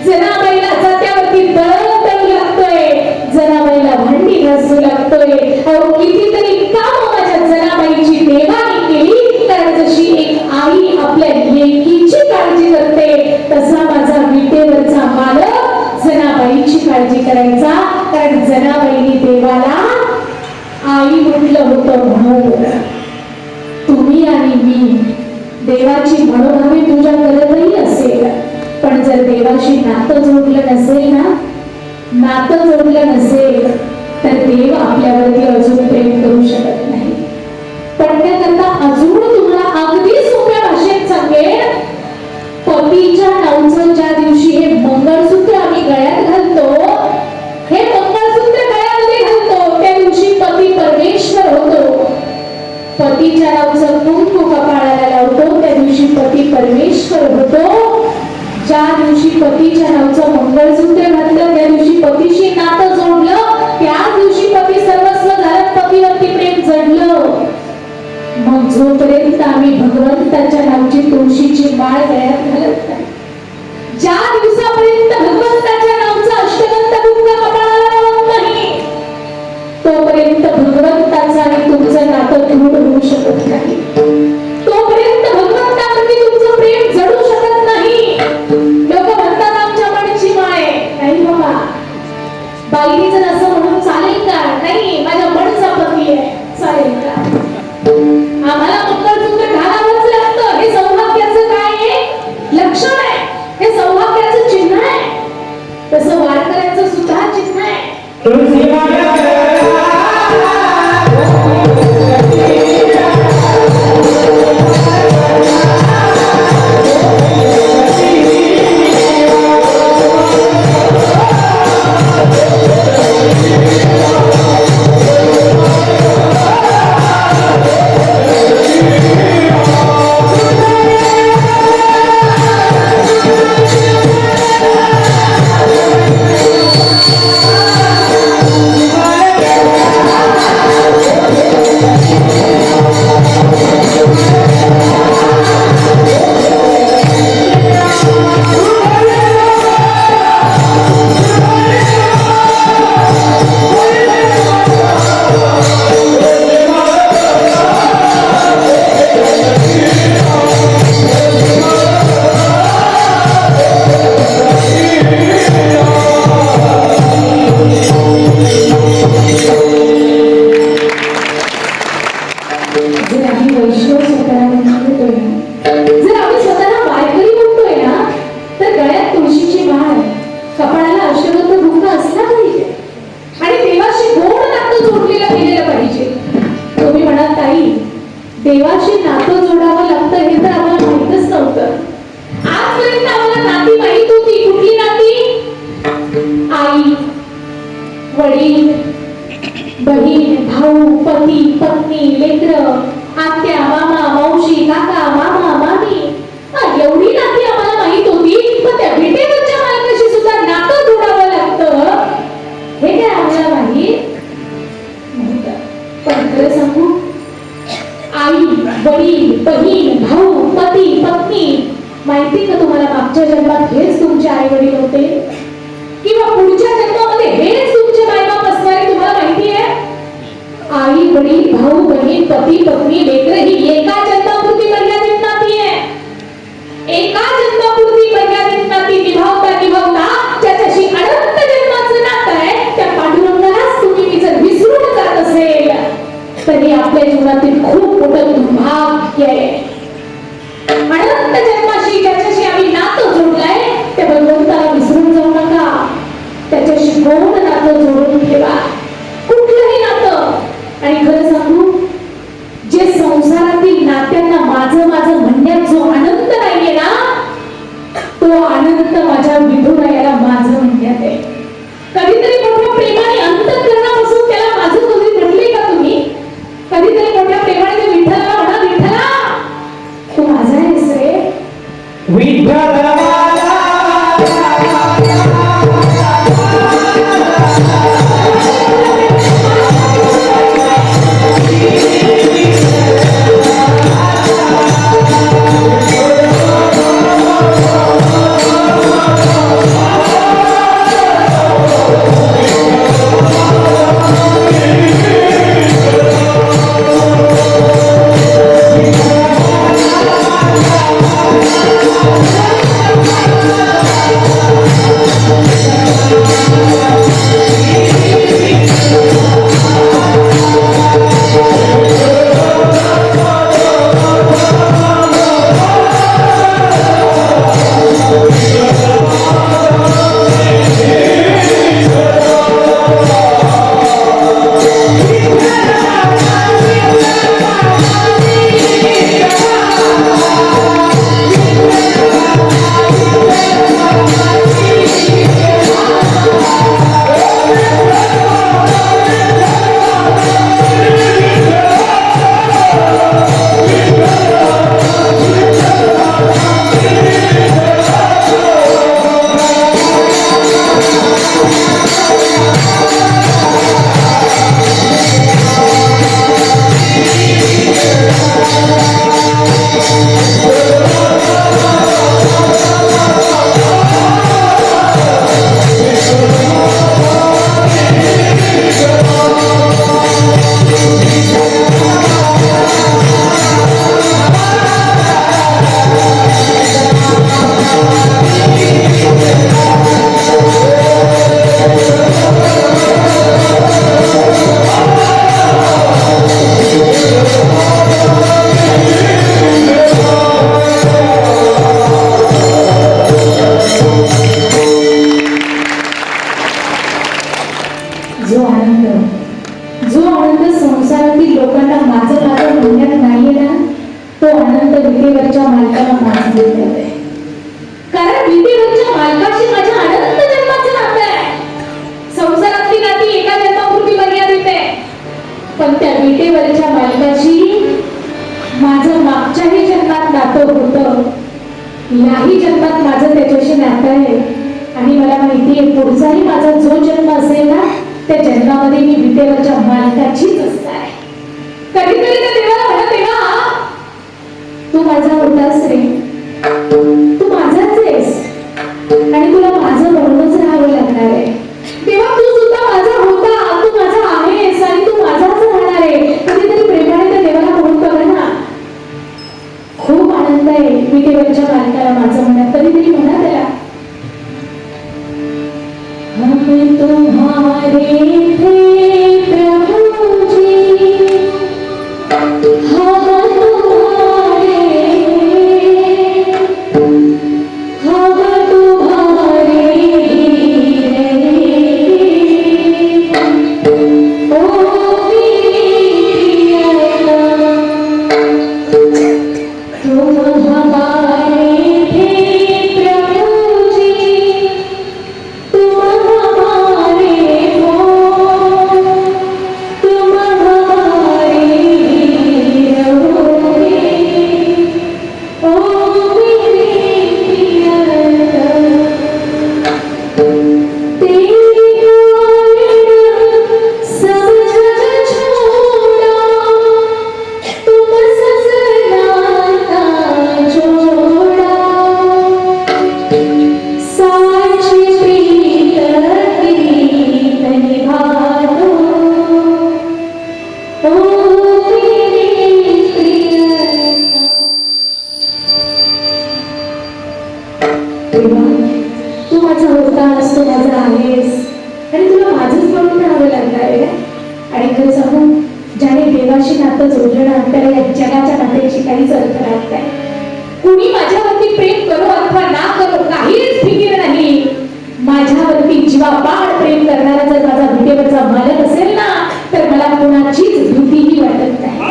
जनाबाईला जात्यावरती दळण दळू लागतोय, जनाबाईला भांडी घासू लागतोय. अहो कितीतरी काम माझ्या जनाबाईची देवाने केली. कारण जशी एक आई आपल्या लेकीची काळजी करते, तसा माझा विटेवरचा मालक जनाबाईची काळजी करायचा. कारण जनाबाईंनी देवाला आई म्हटलं होतं. म्हणून तुम्ही आणि मी देवाची मनोभावे पूजा करतही असेल, पण जर देवाशी नातं जोडलं नसेल ना, नातं जोडलं नसेल तर देव आपल्यावरती अजून प्रेम करू शकत नाही. पण त्याकरता अजून तुम्हाला अगदी सोप्या भाषेत सांगेन, पतीच्या नावचं ज्या दिवशी हे मंगळसूत्र आम्ही गळ्यात घालतो, हे मंगळसूत्र गळ्यामध्ये घालतो, त्या दिवशी पती परमेश्वर होतो. पतीच्या नावचं कुंकू कपाळाला लावतो, त्या दिवशी पती परमेश्वर होतो. ज्या दिवशी पतीच्या नावचं मंगळसूत्र घातलं, त्या दिवशी पतीशी नातं जोडलं, त्या दिवशी पती सर्वस्व झालं, पतीवरती प्रेम जडलं. मग जोपर्यंत आम्ही भगवंताच्या नावाची तुळशीची माळ गळ्यात घालत नाही, ज्या दिवसापर्यंत भगवंताच्या नावाचा अष्टगंध कुंकू कपाळाला लावत नाही, तोपर्यंत भगवंताचं आणि तुमचं नातं दृढ होऊ शकत नाही. तोपर्यंत भगवंतावरती तुमचं प्रेम जडू शकत नाही. लोक म्हणतात आमच्या मनाची माय नाही बाबा, बाईनी जर असं म्हणून चालेल का? नाही, माझ्या मनचा पती आहे, चालेल का? आम्हाला मंगळसूत्र घालावंच लागतं. हे सौभाग्याचं काय आहे? लक्षण आहे. हे सौभाग्याचं चिन्ह आहे. तसं वारकऱ्यांचं सुद्धा चिन्ह आहे. देवाशी नातं जोडावं लागतं हे तर आम्हाला माहितच नव्हतं. आजपर्यंत आम्हाला नाती माहित होती. कुठली नाती? आई, वडील, बहीण, भाऊ, पती, पत्नी, लेकरं, आत्या, मामा, मावशी, काका, मामा, मामी, एवढी नाती आम्हाला माहित होती. पण त्या विटेवरच्या मालकाशी सुद्धा नातं जोडावं लागतं हे काय आम्हाला माहित नव्हतं. पण खरं सांगू, आई, वडील, बहीण, भाऊ, पती, पत्नी, माहिती का तुम्हाला मागच्या जन्मात हेच तुमचे आई वडील होते किंवा पुढच्या जन्मामध्ये हेच तुमचे मायबाप असणार आहे? तुम्हाला माहिती आहे? आई, वडील, भाऊ, बहीण, पती, पत्नी, लेकरं ही एका जन्मापुरती मर्यादित नाती आहे. एका जन्मापुरती मर्यादित नाती निभावता निभावता ज्याच्याशी अनंत जन्माचं नातं आहे त्या पांडुरंगालाच तुम्ही मी जर विसरून जात असेल तरी आपल्या जीवनातील खूप मोठं दुर्भाग्य आहे. अनंत जन्माशी ज्याच्याशी आम्ही नातं जोडलंय त्या भगवंताला विसरून जाऊ नका. त्याच्याशी गोड नातं जोडून ठेवा, कुठलंही नातं. आणि खरं सांगू, जे संसारातील नात्यांना माझं माझं म्हणण्यात जो आनंद नाहीये ना, तो आनंद माझ्या विठुरायाला माझं म्हणण्यात आहे. कधीतरी मोठ्या प्रेमाने अंतःकरणापासून त्याला माझं कधी म्हटले का तुम्ही? कधीतरी मोठ्या प्रेमाने ते विठ्ठलाला म्हणा, विठ्ठला तू माझा आहेस रे. विठ्ठल जो आनंद संसारातील लोकांना माझं माझं म्हणण्यात नाहीये ना, तो आनंद विटेवरच्या मालकाला माझं देण्यात आहे. कारण विटेवरच्या मालकाशी माझ्या अनंत जन्माचं नातं आहे. संसारातली नाती एका जन्मापुरती मर्यादित आहे, पण त्या विटेवरच्या मालकाशी माझं मागच्याही जन्मात नातं होतं, याही जन्मात माझं त्याच्याशी नातं आहे. आणि मला माहिती आहे पुढचाही माझा जो जन्म असेल ना, त्या जन्मामध्ये मी विटेवरच्या मालकाचीच असणार आहे. कधीतरी त्या देवाला म्हणा, देवा तू माझा होतास रे, तू माझाच आहेस आणि तुला माझं म्हणूनच राहावं लागणार आहे. देवा तू सुद्धा माझा होता, तू माझा आहेस आणि तू माझाच राहणार आहे. कधीतरी प्रेमाने त्या देवाला म्हणून बघा ना, खूप आनंद आहे विटेवरच्या मालकाला माझं म्हणण्यात. कधीतरी म्हणा त्याला, हम तुम्हारे थे प्रभु जी, हम तुम्हारे, हम तुम्हारे आणि खरं सांगू, ज्याने देवाशी नातं जोडलं ना त्याला या जगाच्या नात्याची काहीच अर्थ राहत नाही. कुणी माझ्यावरती प्रेम करो अथवा ना करो काहीच फिकीर नाही. माझ्यावरती जीवापाड प्रेम करणारा जर माझा विटेवरचा मालक असेल ना तर मला कोणाचीच भीतीही वाटत नाही.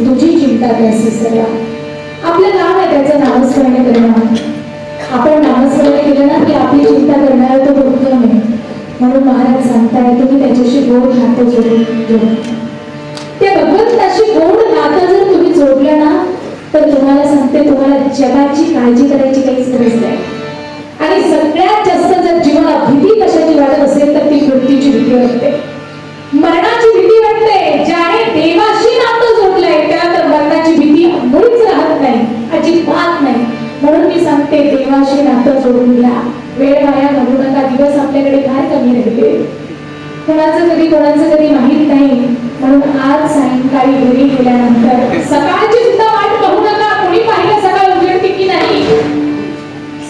तुझी चिंता त्यासी सगळा. आपलं नाव आहे त्याचं नामस्मरण करणं. आपण नामस्मरण केलं ना की आपली चिंता करणारा तो उत्तम आहे. म्हणून महाराज सांगताय तुम्ही त्याच्याशी गोड नातं जोडून घेऊन त्या भगवंताशी गोड नातं जर तुम्ही जोडलं ना तर तुम्हाला सांगते तुम्हाला जगाची काळजी करायची काहीच गरज नाही. आणि सगळ्यात जास्त जर जीवनात भीती कशाची वाटत असेल तर ती मृत्यूची भीती वाटते, मरणाची भीती वाटते. ज्याने देवाशी नातं जोडलंय त्याला तर मरणाची भीती मुळीच राहत नाही, अजिबात नाही. म्हणून मी सांगते देवाशी नातं जोडून घ्या. वेळ वाया घालू नका. दिवस आपल्याकडे फार कमी राहिले. कोणाचं कधी माहित नाही. म्हणून आज सायंकाळी घरी गेल्यानंतर सकाळची सुद्धा वाट पाहू नका. कोणी पाहिलं सकाळ उजेडते की नाही,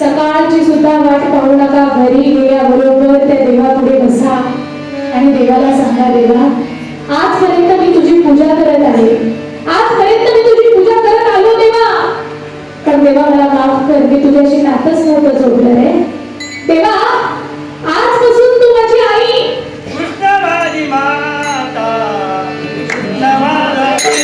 सकाळची सुद्धा वाट पाहू नका. घरी गेल्याबरोबर त्या देवापुढे बसा आणि देवाला सांगा, देवा आजपर्यंत मी तुझी पूजा करत आहे, आजपर्यंत मी तुझी पूजा करत आलो देवा, पण देवा मला माफ कर, मी तुझ्याशी नातंच नव्हतं जोडलं रे. देवा आजपासून तू माझी आई. कृष्णवादी माता कृष्णवादी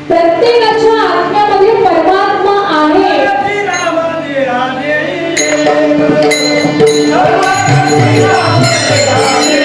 प्रत्येकाच्या आत्म्यामध्ये परमात्मा आहे. रामाने राधे सर्वांनी राधे राधे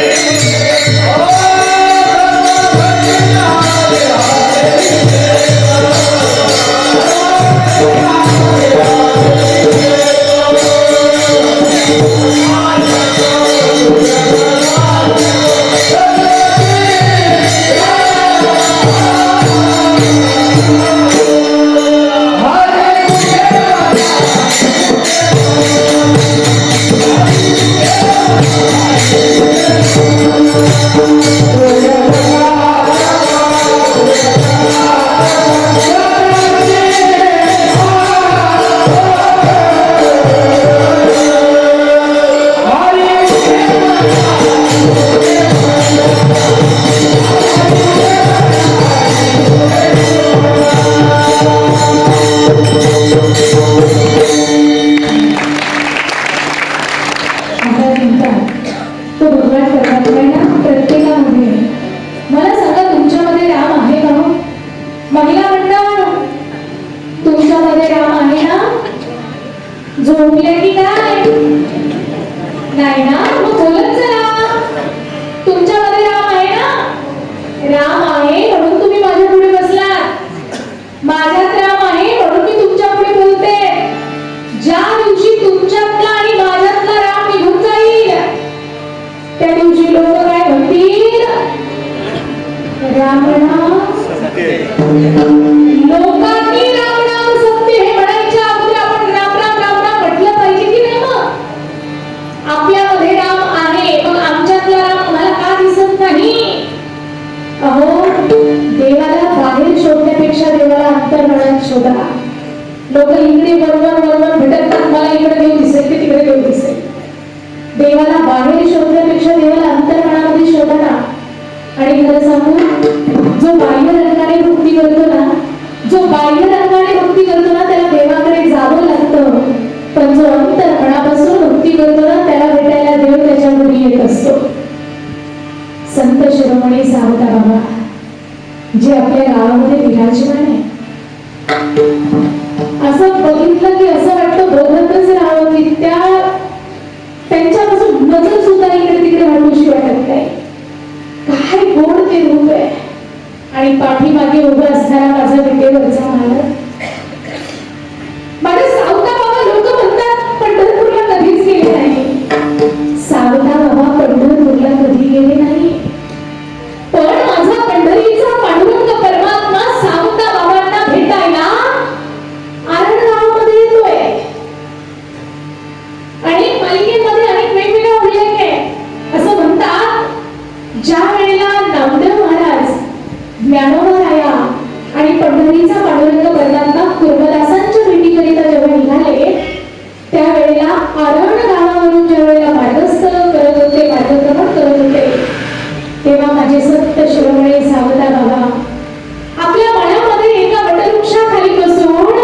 आता म्हणतात तो भगवान परमात्मा आहे ना प्रत्येकामध्ये. मला सांगा तुमच्यामध्ये राम आहे का? महिला मंडळ तुमच्यामध्ये राम आहे ना? झोपले की काय? नाही ना? मग बोलत चला. तुमच्यामध्ये राम आहे ना? राम आहे म्हणून तुम्ही माझ्या पुढे बसलात. माझ्यात राम आहे म्हणून मी तुमच्या पुढे बोलते. ज्या दिवशी तुमच्यातला आणि माझ्यातला राम निघून जाईल त्या दिवशी लोक काय म्हणतील? राम नाम लोकांनी राम नाम सत्य हे म्हणायच्या अगोदर आपण राम राम राम राम म्हटलं पाहिजे की नाही? मग आपल्यामध्ये राम आहे मग आमच्यातला राम मला का दिसत नाही? अहो देवाला बाहेर शोधण्यापेक्षा देवाला अंतर्मनात शोधा. लोक इकडे वरवर भटकतात. मला इकडे देव दिसेल की तिकडे देव दिसेल. देवाला बाहेर शोधण्यापेक्षा देवाला अंतर्मनामध्ये शोधा ना. आणि खरं सांगू, जो बाह्य रंगाने भक्ती करतो ना त्याला देवाकडे जावं लागतं. पण जो अंतर्मनापासून भक्ती करतो ना त्याला भेटायला देव त्याच्या घरी येत असतो. संत शिरोमणी सावता बाबा जे आपल्या गावामध्ये विराजमान आहे, असं बघितलं की असं वाटतं बघतच राहावं की त्यांच्यापासून नजर सुद्धा इकडे तिकडे हटूशी वाटत नाही. काय गोड ते रूप आहे. आणि पाठीमागे उभा असणारा माझा विटेवरचा मालक माझे सावता बाबा. लोक म्हणतात पंढरपूरला कधीच गेले नाही. सावता बाबा पंढरपूरला कधी गेले नाही. पण माझा पंढरीचा पांडुरंग परमात्मा सावता बाबांना भेटायला आरणगावामध्ये येतोय. आणि मालिकेमध्ये अनेक वेगवेगळा उल्लेख आहे. असं म्हणतात ज्या वेळेला नामदेव महाराज ज्ञानोबाराया आणि पंढरीचा पांडुरंग परमात्मा कुर्मदासांच्या भेटीकरिता जेव्हा निघाले त्यावेळेला आरण गावावरून ज्या वेळेला मार्गक्रमण करत होते तेव्हा माझे सत्य शिरोमणी सावता बाबा आपल्या मनामध्ये एका वटवृक्षाखाली बसून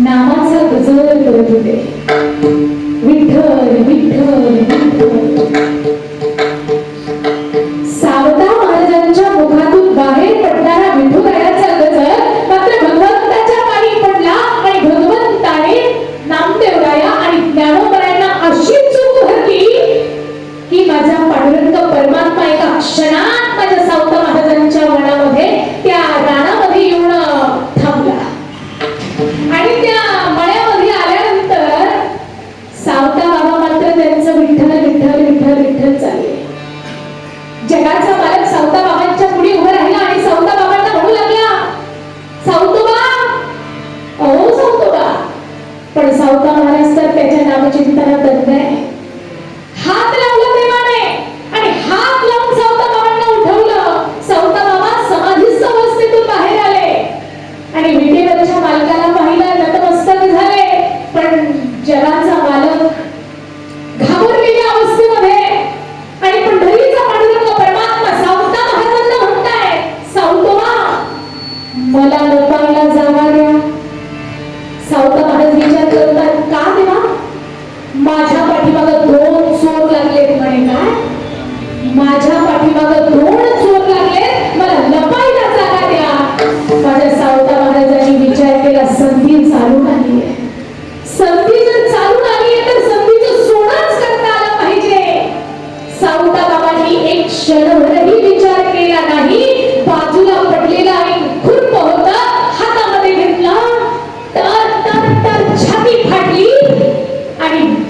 नामाचा गजर करत होते. विठ्ठल विठ्ठल विठ्ठल. सावता महाराजांच्या मुखातून बाहेर पडणारा विठुरायाचा गजर मात्र भगवंताच्या पाणी पडला आणि भगवंताने नामदेवराया आणि ज्ञानोबरायांना अशी चूक भरली की माझा पांडुरंग परमात्मा एका क्षणात माझ्या सावता महाराजांच्या मनामध्ये त्या रानामध्ये येऊन थांबला. आणि त्या मळ्यामध्ये आल्यानंतर सावता बाबा मात्र त्यांचं विठ्ठल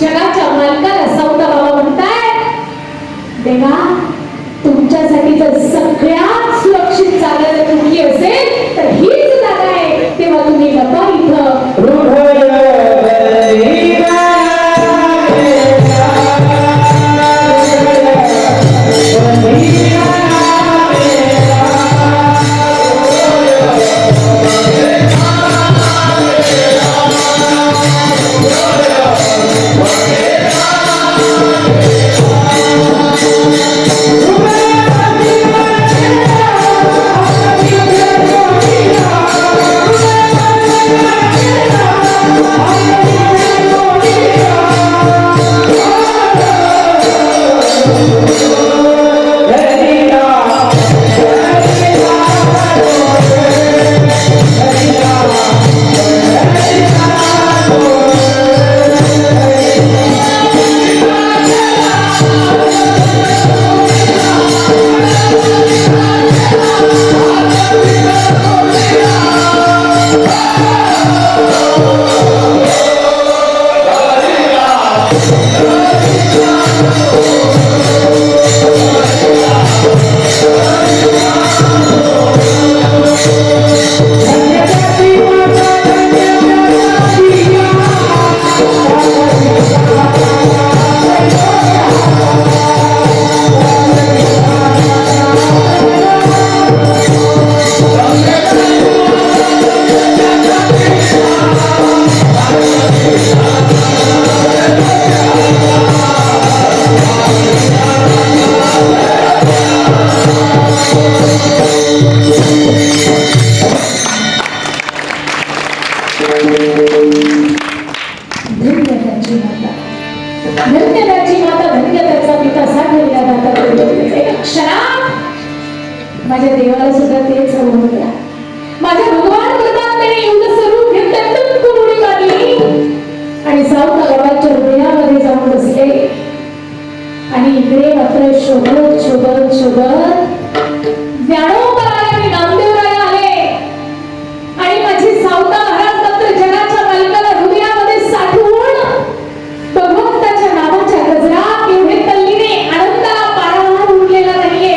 जगाच्या मालकाला सावता बाबा म्हणताय, देवा तुमच्यासाठी जर सगळ्यात सुरक्षित जागा जर कुठली असेल तर हीच जागा आहे, तेव्हा तुम्ही लपा इथं. धन्यताची माता, धन्यताची माता, धन्यताचा पिता साठवल्या जातात क्षणात माझ्या देवाला सुद्धा तेच हवं होतं. माझ्या भगवान करतात त्याने एवढं स्वरूप घेतलं, टक्क उडी मारली आणि सावता गावाच्या हृदयामध्ये जाऊन बसले. आणि इकडे मात्र शोधत शोधत शोधत ज्ञानोबराय आणि नामदेवराय आले. आणि माझे सावता महाराज मात्र जगाच्या मालकाला हृदयामध्ये साठवून भगवंताच्या नावाच्या गजरात एवढे तल्लीने आनंदाला पारावार उरलेला नाहीये.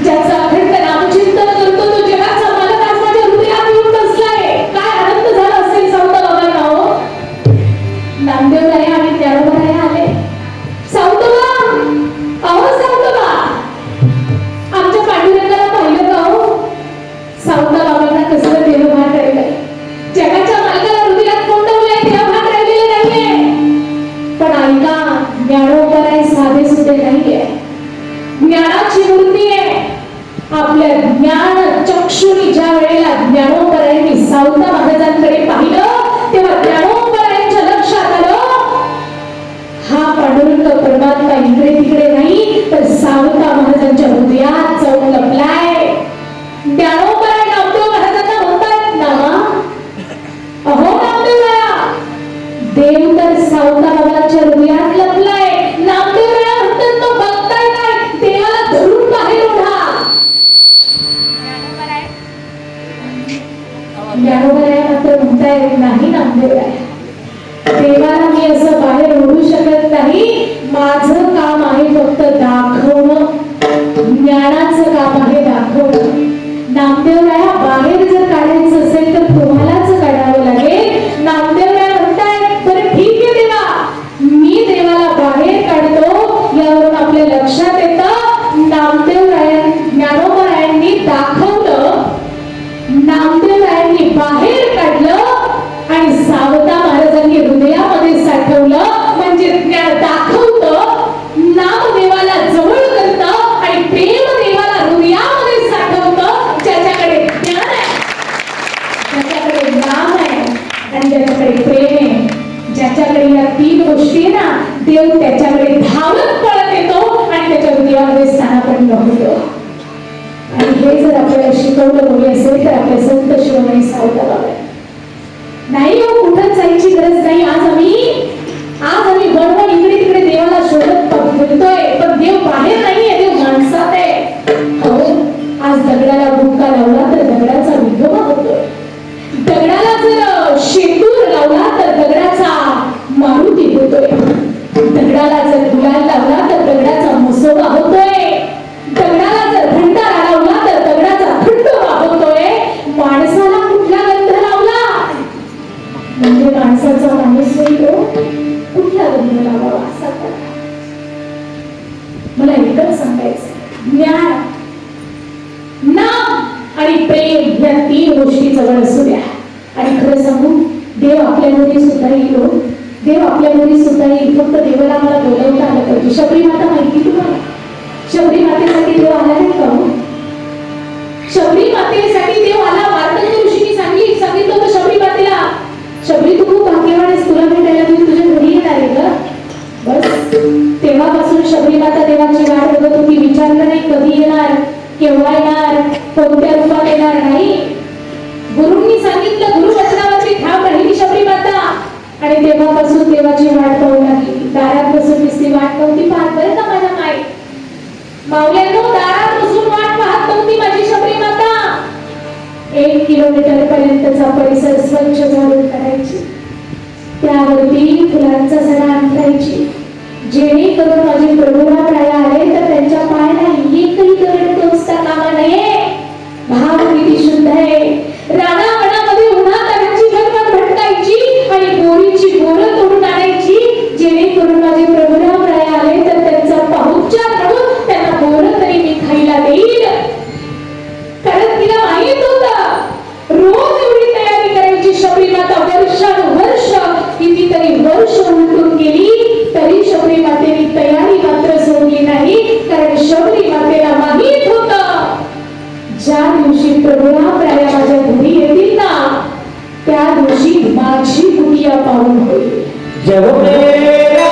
ज्याचा अखंड नामचिंतन करतो तो जगाचा मालक आज माझ्या हृदयात येऊन बसलाय. काय आनंद झाला असेल सावता बाबांना हो. नामदेवराय आणि ज्ञानोबराय आले. सावतोबा, अहो सावतोबा, आमच्या पांडुरंगाला पाहिलं का हो. सावता बाबांना कसलं देहभान राहिलंय. जगाच्या मालकाला हृदयात कोंडवलंय, देहभान राहिलेलं नाहीये. पण ऐका, ज्ञानोबराय साधे सुद्धा नाहीये, ज्ञानाची मूर्ती आहे. आपल्या ज्ञान चक्षुनी ज्या वेळेला ज्ञानोबरायांनी सावता महाराजांकडे पाहिलं तेव्हा ज्ञानोबरायांच्या लक्षात आलं, हा पांडुरंग परमात्मा इकडे तिकडे नाही तर सावता महाराजांच्या हृदयात जाऊन लपलाय. ज्ञानोबराय नामदेव महाराजांना म्हणतात, नामा अहो नामदेवराया, देव तर सावता बाबांच्या हृदयात लपलाय. नामदेवराया म्हणतात, तो बघताय नाही, देवाला धरून बाहेर ओढा. ज्ञानोबराया मात्र म्हणताय, नाही नामदेवराय, देवाला मी असं बाहेर ओढू शकत नाही. माझं काम आहे फक्त दाखवणं, ज्ञानाचं काम आहे दाखवणं. नामदेवराया, बाहेर जर काढायचं असेल तर तुम्हालाच काढावं लागेल. नामदेवराया म्हणतायत, बरं ठीक आहे देवा, मी देवाला बाहेर काढतो. यावरून आपल्या लक्षात येतं ज्ञानोबरायांनी दाखवलं, नामदेवरायांनी बाहेर काढलं आणि सावता महाराजांनी हृदयामध्ये साठवलं. म्हणजे ज्ञान दाखवतं, नाम देवाला जवळ करतं आणि प्रेम देवाला हृदयामध्ये साठवतं. ज्याच्याकडे ज्ञान आहे, ज्याच्याकडे नाम आहे आणि ज्याच्याकडे प्रेम आहे, ज्याच्याकडे या तीन गोष्टी आहे ना, देव त्याच्याकडे धावत पळत येतो आणि त्याच्या हृदयामध्ये स्थानापन्न होतो. आणि हे जर आपल्याला शिकवलं कोणी असेल तर आपले संत शिरोमणी सावता बाबा. नाही हो, कुठं जायची गरज नाही. आज आम्ही वळवळ इकडे तिकडे देवाला शोधत फिरतोय, पण देव बाहेर नाहीये, देव माणसात आहे. हो, आज दगडाला बुक्का लावला तर दगडाचा विठोबा होतोय. दगडाला जर शेंदूर लावला तर दगडाचा मारुती होतोय. दगडाला जर गुलाल लावला तर दगडाचा मुसोबा होतोय, दगडाला जर भंडारा लावला तर दगडाचा थंडोबा होतोय. माणसाला कुठला गंध लावला म्हणजे माणसाचा माणूस होतो, कुठला गंध लावावा असा करा. मला एकच सांगायचं, ज्ञान, नाम आणि प्रेम या 3 गोष्टी जवळ असू द्या. आणि खरं सांगू, देव आपल्यामध्ये सुद्धा येईल. देव आपल्यामध्ये सुद्धा येईल. फक्त देवाला मला बोलवता आलं पाहिजे. शबरी माता माहिती तुम्हाला? शबरी मातेसाठी देव आला नाही का? शबरी मातेसाठी देव आला. मार्तंड ऋषींनी सांगितलं होतं शबरी मातेला, शबरी तू खूप भाग्यवान आहेस, तुला भेटायला मी तुझ्या घरी येणार आहे का? बस तेव्हापासून शबरी माता देवाची वाट बघत होती. विचारलं नाही कधी येणार, केव्हा येणार, कोणत्या रूपात येणार. नाही, गुरूंनी सांगितलं, गुरुवचनावरती ठाम राहिली शबरी माता आणि तेव्हापासून देवाची वाट पाहू लागली. दारात बसून नुसती वाट नव्हती पाहत बरं का माझ्या माई मावल्यांनो, दारात बसून वाट पाहत नव्हती माझी शबरी माता. 1 किलोमीटर पर्यंतचा परिसर स्वच्छ झाडून काढायची, त्यावरती फुलांचा सडा अंतरायची, जेणेकरून माझे प्रभुराम राया आले तर त्यांच्या पायाला एकही दगड टोचता कामा नये. भाव किती शुद्ध आहे. रानावनामध्ये उन्हातानाची गरमट भटकायची आणि बोरीची बोरं तोडून आणायची, जेणेकरून माझे प्रभुराम राया आले तर त्यांचा पाहुणचार म्हणून त्यांना बोरं तरी मी खायला देईल. कारण तिला माहित होतं रोज एवढी तयारी करायची शबरी माता. वर्षानुवर्ष कितीतरी वर्ष उलटून गेली तरी शबरी मातेने तयारी मात्र सोडली नाही. कारण शबरी मातेला माहित होतं ज्या दिवशी प्रभुराम राया माझ्या घरी येतील ना, त्या दिवशी माझी कुटिया पावन होईल. जब मेरा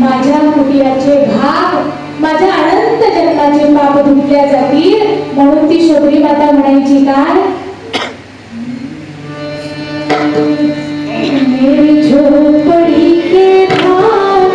माझ्या कुटियाचे भाग, माझ्या अनंत जन्माचे पाप धुतल्या जातील. म्हणून ती शबरी माता म्हणायची काय, मेरी झोपड़ी के भाग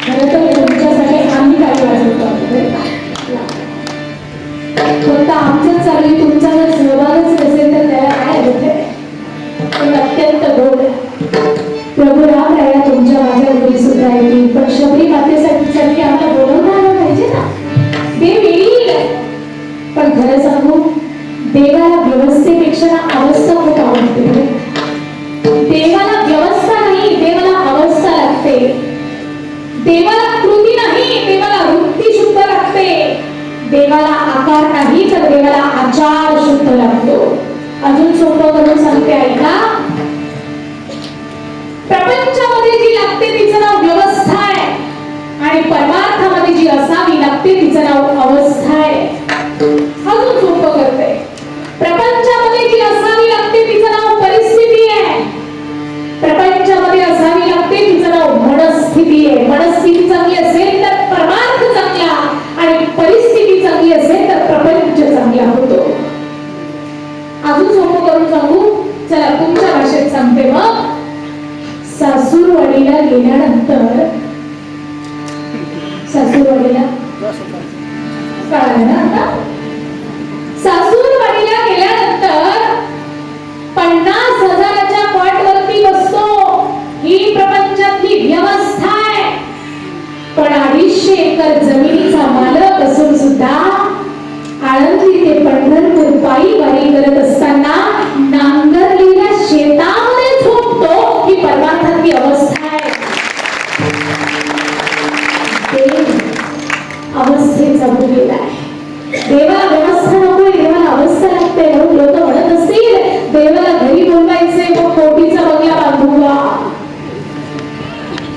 खरं तर तुमच्यासाठी आम्ही काय वाजवतो बरं का? फक्त आमचंच चालू तुमचा जर सहभागच नसेल तर त्याला काय होते पण अत्यंत गोड प्रभू राम राया तुमच्या माझ्या घरी सुद्धा येतील पण शबरी मातेसाठी आम्हाला बोलवणार पाहिजे ना देव येईल पण खरं सांगू देवाला व्यवस्थेपेक्षा ना अवस्था खूप आवडते देवाला व्यवस्था नाही देवाला अवस्था लागते देवाला कृती नाही देवाला वृत्ती शुद्ध लागते देवाला आकार नाही तर देवाला आचार शुद्ध लागतो अजून सोपं करून सांगते ऐका प्रपंचामध्ये जी लागते तिचं नाव व्यवस्था आहे आणि परमार्थामध्ये जी असावी लागते तिचं नाव अवस्था आहे अजून सोपं करते प्रपंचामध्ये जी असावी लागते तिचं नाव परिस्थिती आहे प्रपंचामध्ये असावी लागते तिचं नाव मनस्थिती आहे मनस्थिती चांगली असेल तर परमार्थ चांगला आणि परिस्थिती चांगली असेल तर प्रपंच चांगला होतो अजून सोपं करून सांगू चला तुमच्या भाषेत सांगते मग सासूरवाडीला गेल्यानंतर सासूरवाडीला कळालं ना आता सासूरवाडीला गेल्यानंतर 50,000च्या पॉटवरती बसतो ही प्रपंचातली व्यवस्था आहे पण 250 एकर जमिनीचा मालक असून सुद्धा आळंदी ते पंढरपूर पायी वारी करत असताना नांगरलेल्या शेतामध्ये झोपतो ही परमार्थातली अवस्था आहे देव अवस्थेचा भोगलेला आहे देवाला व्यवस्था नकोय देवाला अवस्था लागते म्हणून लोक म्हणत असतील देवाला घरी बोलवायचे मग कोटीचा बंगला बांधूया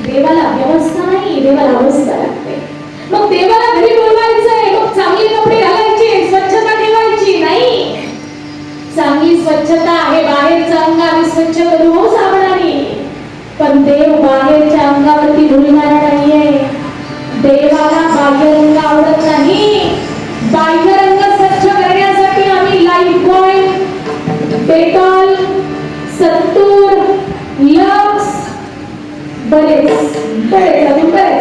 देवाला व्यवस्था नाही देवाला अवस्था लागते मग देवाला घरी बोलवायचंय मग चांगले कपडे घालायचे स्वच्छता ठेवायची नाही चांगली स्वच्छता आहे बाहेरचं अंग आम्ही स्वच्छ करू हो साबणाने पण देव बाहेरच्या अंगावरती धुळणारा नाहीये देवाला बाह्यरंग आवडत नाही बाह्यरंग स्वच्छ करण्यासाठी आम्ही लाईफबॉय डेटॉल संतूर लक्स बरेच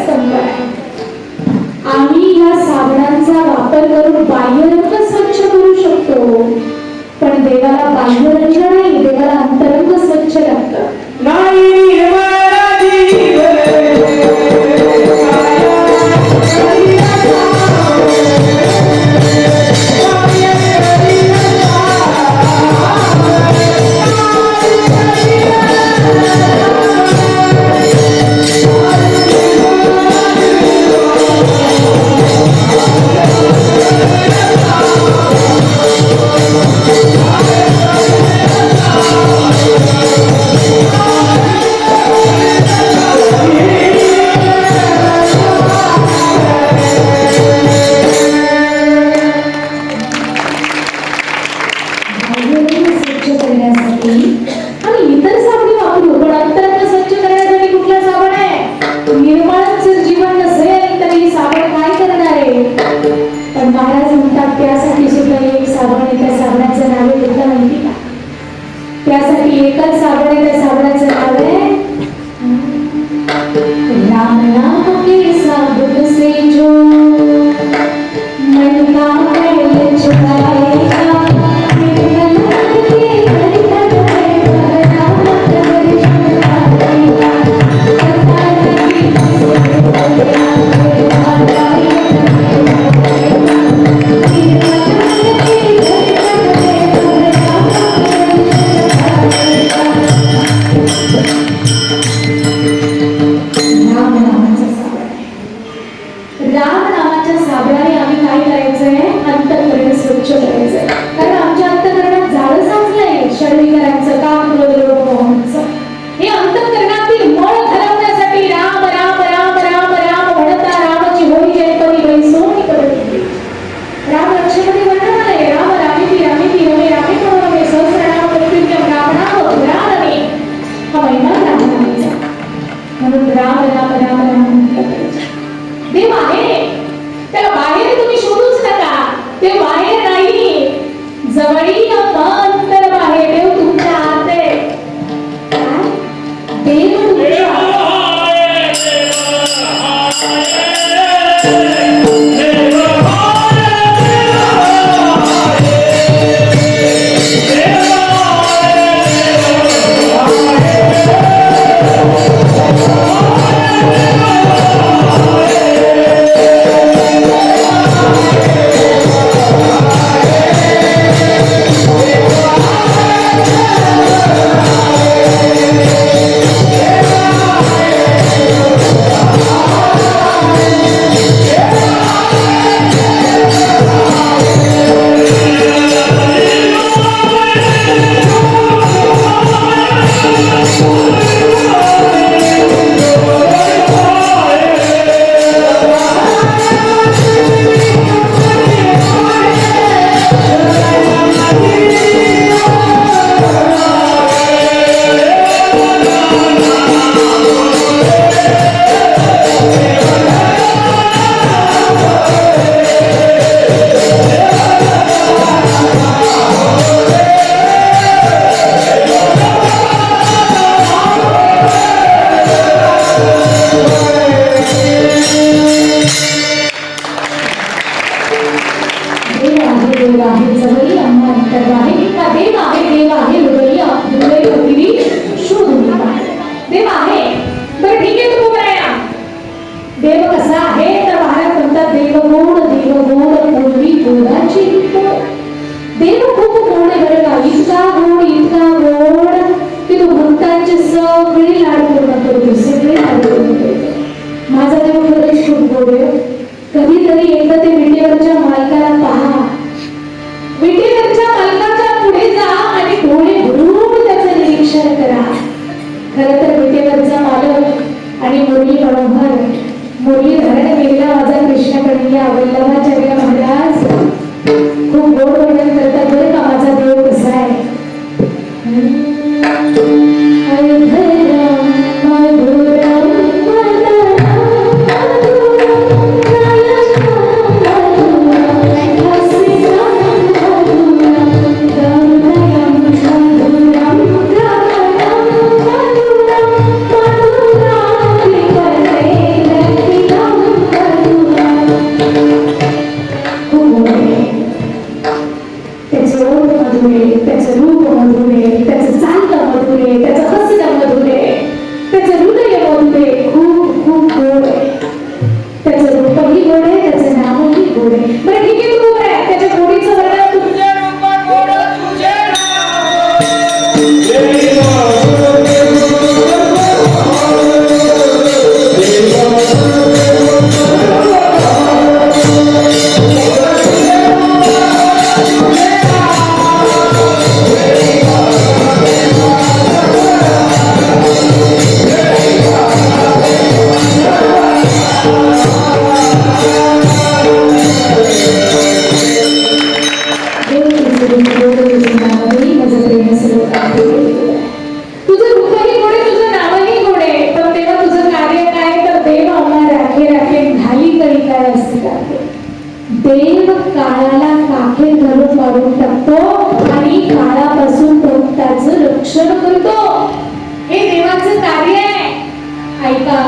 संभार आम्ही या साबणांचा वापर करून बाह्यरंग स्वच्छ करू शकतो पण देवाला बाह्यरंग नाही देवाला अंतरंग स्वच्छ लागतं नाही मला जीव त्यासाठी एकच साबण आहे त्या साबणाचं नाव आहे राम नाम के साबुन से जो मन का मैल छुड़ाएगा राम राम राम देव आहे, त्याला बाहेर तुम्ही शोधूच नका, ते बाहेर नाही, जवळी अंतर बाहेर, देव तुमच्या आत आहे. काय? देव तुमच्या आत आहे. देव आहे जवळी आम्हा अंतर आहे, का देव आहे हृदय पृथ्वी शोधून पाहे. देव आहे. बरं ठीक आहे, तू राया देव कसा आहे तर महाराज म्हणतात देव गोड पूर्वी गोडाची देव खूप गोड आहे बरं का, इतका गोड की तो भक्तांचे सगळे लाड पूर्ण करतो, सगळे लाड पूर्ण करतो. माझा देव खरंच खूप गोड आहे. कधीतरी एकदा ते विटेवरच्या मालकाला पहा, विटेवरच्या मालकाच्या पुढे जा आणि डोळे भरून त्याचं निरीक्षण करा. खरं तर विटेवरचा मालक आणि मुरली मनोहर मुरली धरण केलेला माझा कृष्णकडे वल्लभाचार्य महाराज खूप गोड वर्णन करतात बरं का माझा देव कसा आहे. त्याचं रूप मधुर आहे, त्याचं चालणं मधुर आहे, त्याचं हसणं मधुर आहे, त्याचं हृदय मधुर आहे, खूप गोड आहे. त्याचं रूपही गोड आहे, त्याचं नामही गोड आहे. बरं ठीक आहे, तू आहे त्याच्या गोडीचं वर्णन तुझे रूप गोड तुझे देव काळाला काखेत घालून मारून टाकतो आणि काळापासून भक्ताचं रक्षण करतो. हे देवाचं कार्य आहे. ऐका,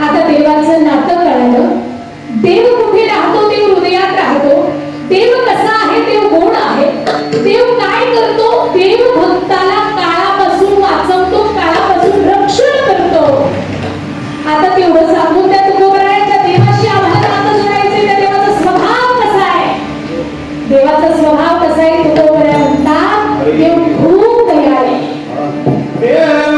आता देवाचं नातं कळालं. देव कुठे राहतो? देव हृदयात राहतो. देव कसा आहे? देव गोड आहे. देव काय करतो? देव भक्ताला काळापासून वाचवतो, काळापासून रक्षण करतो. आता तेवढं सांगून त्या तुकोबरायांच्या देवाशी आम्हाला नातं जोडायचे. त्या देवाचा स्वभाव कसा आहे? देवाचा स्वभाव कसा आहे? तुकोबराया म्हणतात देव खूप दयाळू आहे. देव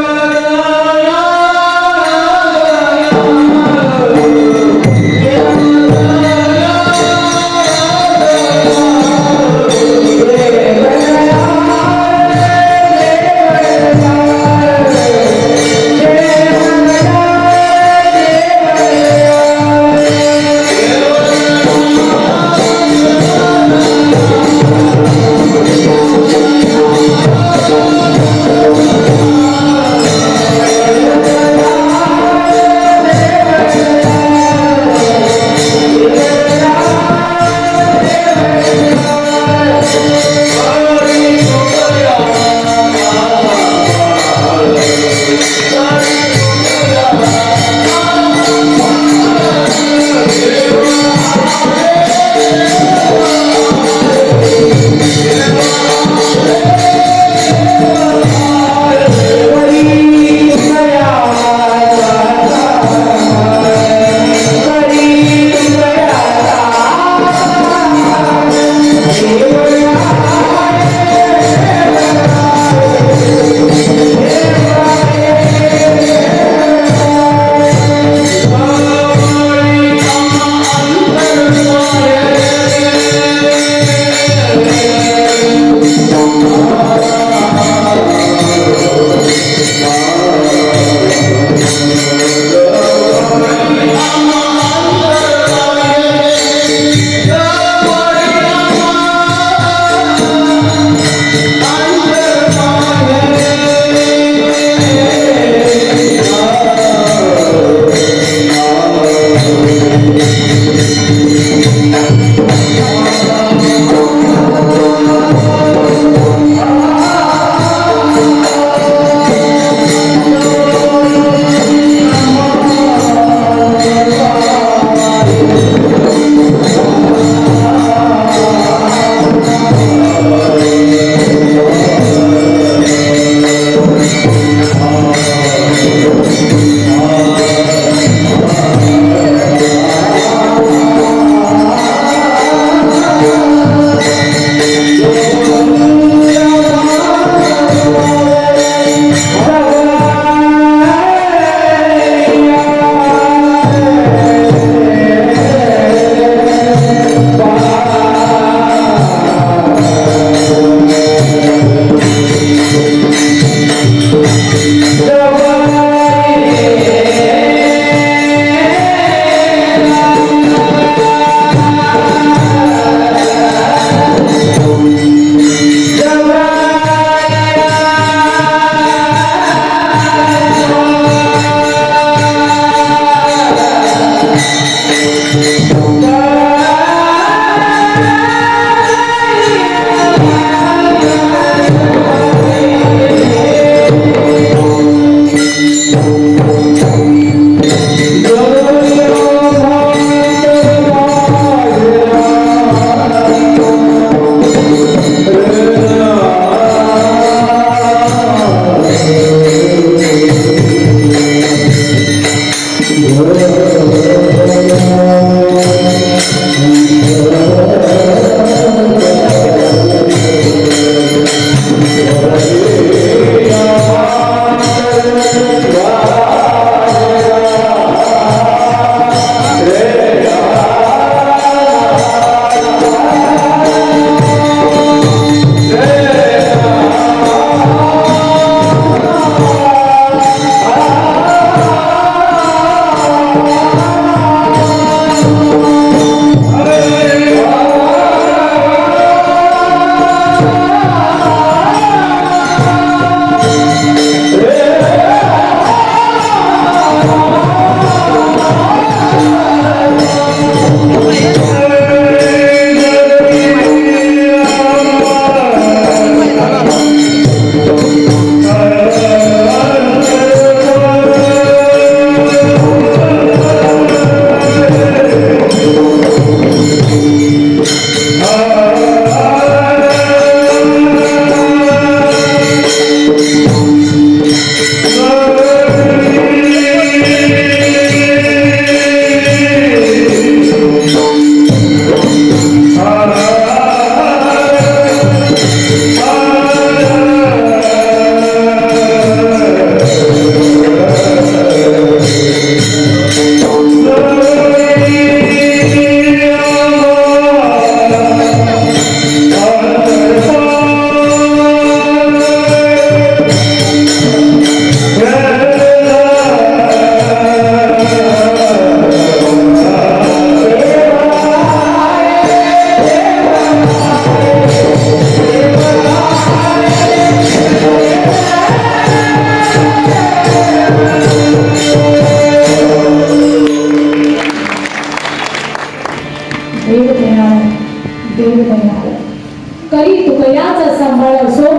करी तुकयाचा सांभाळ असो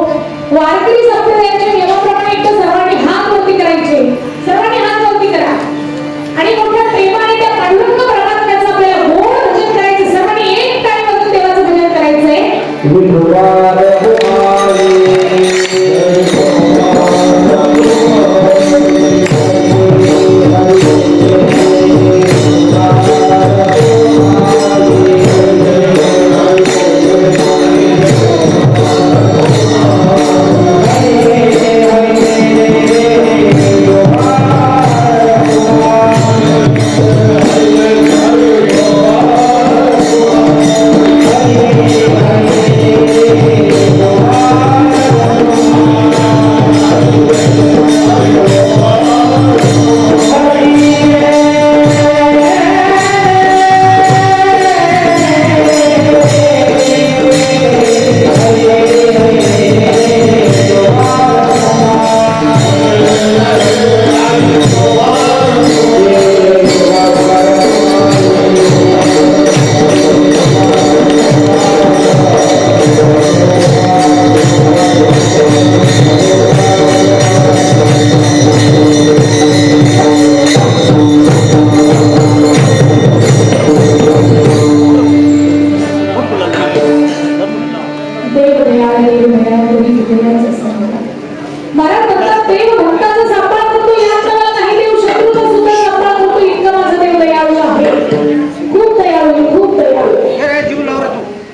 वारकरी संप्रदायाच्या नियमाप्रमाणे एकदा सर्वांनी हात वरती करायचे सर्वांनी हात वरती करा आणि मोठ्या प्रेमाने त्या पांडुरंग परमात्म्याचं आपल्याला गोड भजन करायचं सर्वांनी एक टाइम वाजून देवाचं भजन करायचंय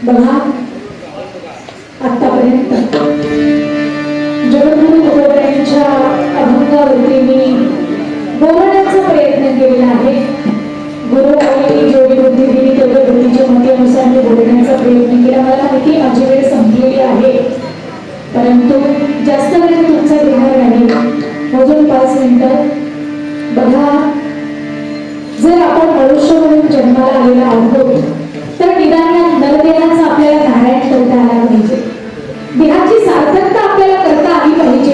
बघा आतापर्यंत जगद्गुरु तुकोबांच्या अभंगावरती मी बोलण्याचा प्रयत्न केलेला आहे. गुरुबाईंनी जेवढी बुद्धी दिली तेवढ्या बुद्धीच्या मतेनुसार मी बोलण्याचा प्रयत्न केला. मला माहिती माझी वेळ संपलेली आहे, परंतु जास्त वेळ तुमचा देणार नाही, अजून 5 मिनिटं. बघा, जर आपण मनुष्य म्हणून जन्माला आलेला आहोत तर निदान नरदेहाचं आपल्याला नारायण करता आला पाहिजे, देहाची सार्थकता आपल्याला करता आली पाहिजे.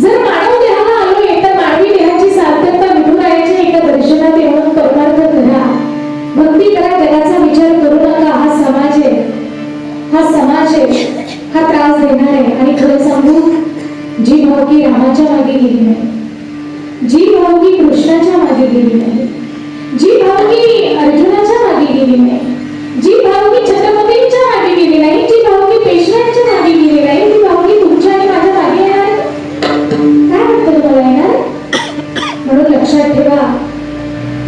जर मानव देहाला आलोय तर मानवी देहाची सार्थकता विठुरायाच्या एका दर्शनात येऊन परमार्थ करा, भक्ती करा, जगाचा विचार करू नका. हा समाज आहे, हा समाज आहे, हा त्रास देणार आहे. आणि खरं सांगू, जी भावकी रामाच्या मागे गेली नाही, जी भावकी कृष्णाच्या मागे गेली नाही, जी भावकी अर्जुनाच्या मागे गेली नाही, जी भावकी छत्रपतींच्या मागे गेली नाही, जी भावकी पेशव्यांच्या मागे गेली नाही, ती भावकी तुमच्या आणि माझ्या मागे येणार. काय वाटतं तुम्हाला येणार? म्हणून लक्षात ठेवा,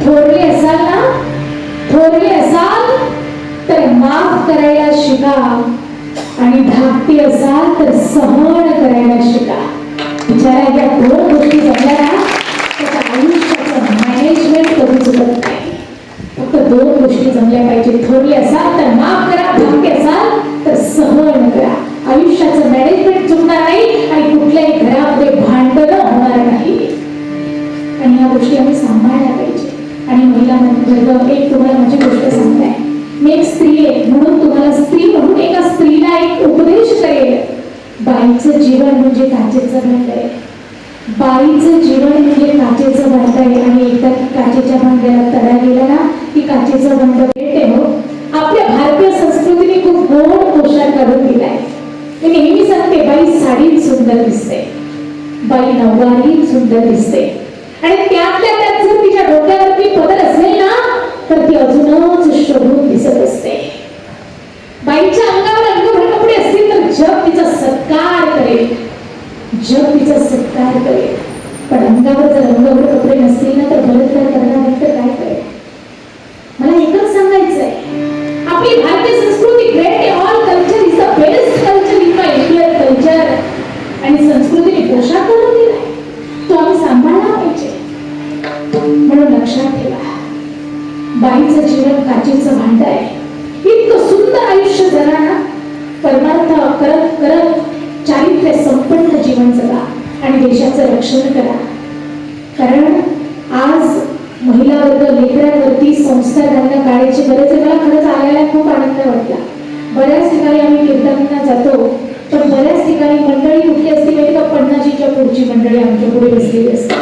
थोरले असाल ना, थोरले असाल तर माफ करायला शिका आणि धाकटी असाल तर सहन करायला शिका. बिचारा या दोन गोष्टी जमल्या ना, त्याच्या आयुष्याचं मॅनेजमेंट कधी चुकत नाही. फक्त दोन गोष्टी जमल्या पाहिजे. थोरले असाल तर माफ करा, धाकटे असाल तर सहन करा. आयुष्याचं मॅनेजमेंट चुकणार नाही आणि कुठल्याही घरामध्ये भांडणं होणार नाही. आणि या गोष्टी आम्ही सांभाळल्या पाहिजे. आणि महिला वर्ग, एक तुम्हाला माझी गोष्ट सांगताय, मी एक स्त्री आहे म्हणून तुम्हाला स्त्री म्हणून एका स्त्रीला एक उपदेश करेल. बाईचं जीवन म्हणजे काचेचं भांड आहे. बाईचं जीवन म्हणजे काचेचं भांड आहे. आणि एकदा काचेच्या भांड्याला तडा गेला ना की काचेचं भांड भेटते. हो, आपल्या भारतीय संस्कृतीने खूप गोड पोशाख काढून दिलाय. मी नेहमी सांगते, बाई साडीत सुंदर दिसते, बाई नऊवारीत सुंदर दिसते. आणि त्यातल्या त्यात जर तिच्या डोक्यावरती पदर असेल ना तर ती अजूनच शोभून दिसत असते. बाईच्या अंगावर अंगभर कपडे असतील तर जग तिचा सत्कार करेल, जग तिचा सत्कार करेल. पण अंगावर जर अंगभर कपडे नसतील ना तर बलात्कार करणार नाही तर काय करेल. मला एकच सांगायचंय, आपली भारतीय संस्कृती ग्रेट आहे. All culture is the best culture in my Indian culture. आणि संस्कृतीने पोशाख करून दिलाय, तो आम्ही सांभाळला पाहिजे. म्हणून लक्षात ठेवा, बाईचं जीवन काचेचं भांड आहे. इतकं सुंदर आयुष्य जगा ना, परमार्थ करत करत चारित्र्य संपन्न जीवन जगा आणि देशाचं रक्षण करा. कारण आज महिला वर्ग, लेकरांवरती संस्कार घालणं काढायची गरज आहे. मला खरंच आल्याला खूप आनंद वाटला. बऱ्याच ठिकाणी आम्ही कीर्तनांना जातो, पण बऱ्याच ठिकाणी मंडळी कुठली असते माहिती का, पन्नाशीच्या पुढची मंडळी आमच्या पुढे बसलेली असते.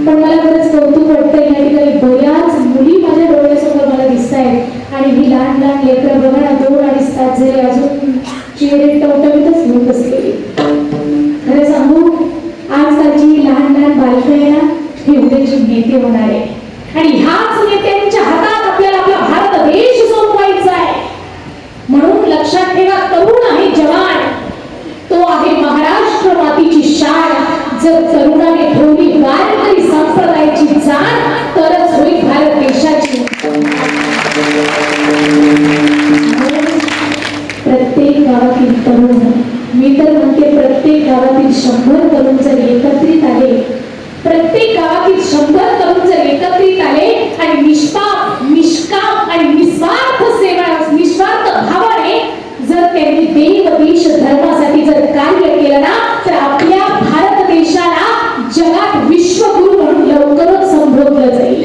पण मला खरंच कौतुक वाटतं, या ठिकाणी बऱ्याच मुली माझ्या डोळ्यासमोर मला दिसत आहेत. आणि ही लहान लहान लेकरं बघा ना, 2-2.5 तास झाले अजून चेहरे टवटवीतच घेऊन बसलेली. खरं सांगू, आजकालची लहान लहान बालकं आहे ना, हे उद्याची नेते होणार आहे. आणि ह्याच नेत्यांच्या हातात आपल्याला आपला भारत देश सोपवायचा आहे. म्हणून लक्षात ठेवा, तरुण आहे जवान, तो आहे महाराष्ट्र मातीची शान. जर तरुणाने ठेवली वारकरी संप्रदायाची जाण तरच होईल भारत देशाची. प्रत्येक गावातील तरुण, मी तर म्हणते प्रत्येक गावातील 100 तरुण जर एकत्रित आले, प्रत्येक गावातील 100 तरुण जर एकत्रित आले आणि निष्काम आणि निस्वार्थ सेवा, निस्वार्थ भावाने जर त्यांनी देव देश धर्मासाठी जर कार्य केलं ना तर आपल्या भारत देशाला जगात विश्वगुरु म्हणून लवकरच संबोधलं जाईल.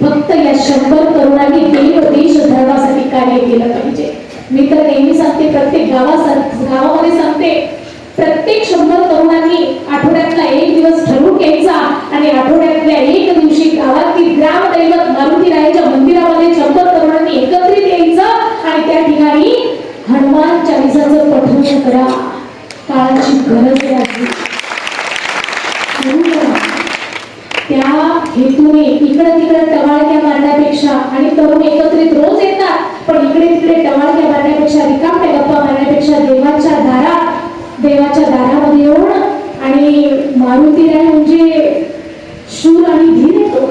फक्त या 100 तरुणांनी देव देश धर्मासाठी कार्य केलं पाहिजे. मी तर नेहमी सांगते, प्रत्येक गावामध्ये सांगते, प्रत्येक 100 तरुणांनी आठवड्यातला एक दिवस ठरवून घ्यायचा आणि आठवड्यातल्या एक दिवशी गावातील ग्रामदैवत मारुतीरायाच्या मंदिरामध्ये 100 तरुणांनी एकत्रित यायचं आणि त्या ठिकाणी हनुमान चालीसाचं पठण करा. काळाची गरज आहे. त्या हेतूने इकडे तिकडे टवाळक्या मारण्यापेक्षा, आणि तरुण एकत्रित रोज येतात, पण इकडे तिकडे टवाळक्या मारण्यापेक्षा, रिकामट्या गप्पा मारण्यापेक्षा देवाच्या दारामध्ये येऊन, आणि मारुतीराय म्हणजे शूर आणि धीर येतो.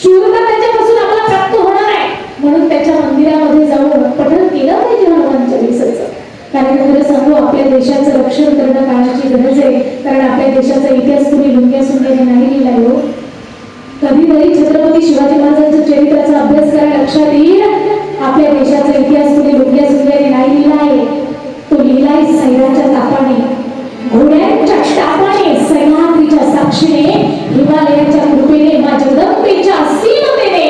शूरता त्याच्यापासून आम्हाला प्राप्त होणार आहे. म्हणून त्याच्या मंदिरामध्ये जाऊन पठण केलं पाहिजे हनुमान चालीसाचं. कारण खरं सांगू, आपल्या देशाचं रक्षण करणं काळाची गरज आहे. कारण आपल्या देशाचा इतिहास कुणी लुंग्या सुंग्याने नाही लिहिला हो. कधीतरी छत्रपती शिवाजी महाराजांच्या चरित्राचा अभ्यास करायला लक्षात येईल, आपल्या देशाचा इतिहास कुणी लुंग्या सुंग्याने नाही लिहिला आहे. तो लिहिलाय सैन्याच्या तापाने, घोड्यांच्या टापाने, सह्याद्रीच्या साक्षीने, हिमालयाच्या कृपेने, मा जगदंबेच्या असीमतेने,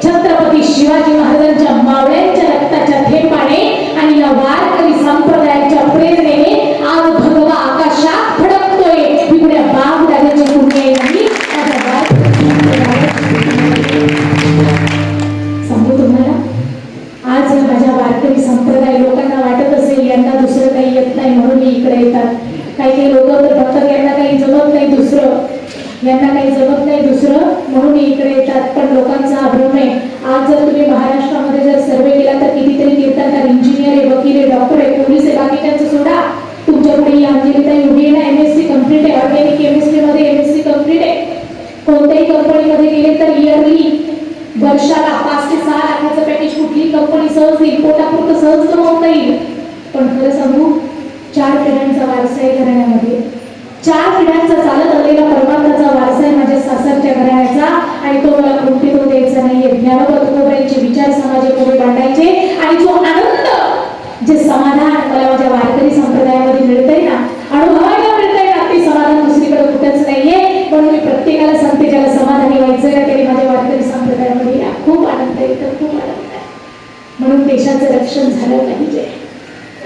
छत्रपती शिवाजी महाराजांच्या मावळ्यांच्या रक्ताच्या थेंबाने आणि या वारकरी संप्रदायाच्या प्रेरणेने आज भगवा आकाशात फडकतोय. तिकडे बागदाद्याची पुण्य नाही. सांगू तुम्हाला, आज माझ्या वारकरी संप्रदाय लोकांना वाटत असेल यांना दुसरं काही येत नाही म्हणून मी इकडे येतात. काही लोक तर फक्त यांना काही जमत नाही दुसरं, म्हणून इकडे येतात. पण लोकांचा हा भ्रम आहे. आज जर तुम्ही महाराष्ट्रामध्ये जर सर्वे केला तर कितीतरी कीर्तनकार, इंजिनियर आहे, वकील आहे, डॉक्टर आहे, पोलीस आहे, बाकीच्यांचं सोडा. तुमच्याकडे ही अंजलिताई उभी आहे ना, MSc कंप्लीट आहे, ऑर्गॅनिक केमिस्ट्री मध्ये MSc कंप्लीट आहे. कोणत्याही कंपनी कंपनीमध्ये गेले तर इयरली वर्षाला 5 ते 6 लाखाचं पॅकेज कुठली कंपनी सहज देईल, पोटापुरतं सहज कमवता येईल. पण खरं सांगू, 4 पिढ्यांचा वारसा आहे घराण्यामध्ये, 4 पिढ्यांचा चालत आलेला परमार्थाचा वारसा आहे माझ्या सासरच्या घराण्याचा, आणि तो मला कोणती तो द्यायचा नाहीये. ज्ञानोबा तुकोबांचे विचार समाजापुढे मांडायचे, आणि जो आनंद, जे समाधान मला माझ्या वारकरी संप्रदायामध्ये मिळतंय ना, अनुभवायला मिळतंय ना, ते समाधान दुसरीकडे कुठंच नाहीये. म्हणून मी प्रत्येकाला सांगते, ज्याला समाधानी व्हायचं ना त्याने माझ्या वारकरी संप्रदायामध्ये या. खूप आनंद आहे, तर खूप आनंद आहे. म्हणून देशाचं रक्षण झालं पाहिजे.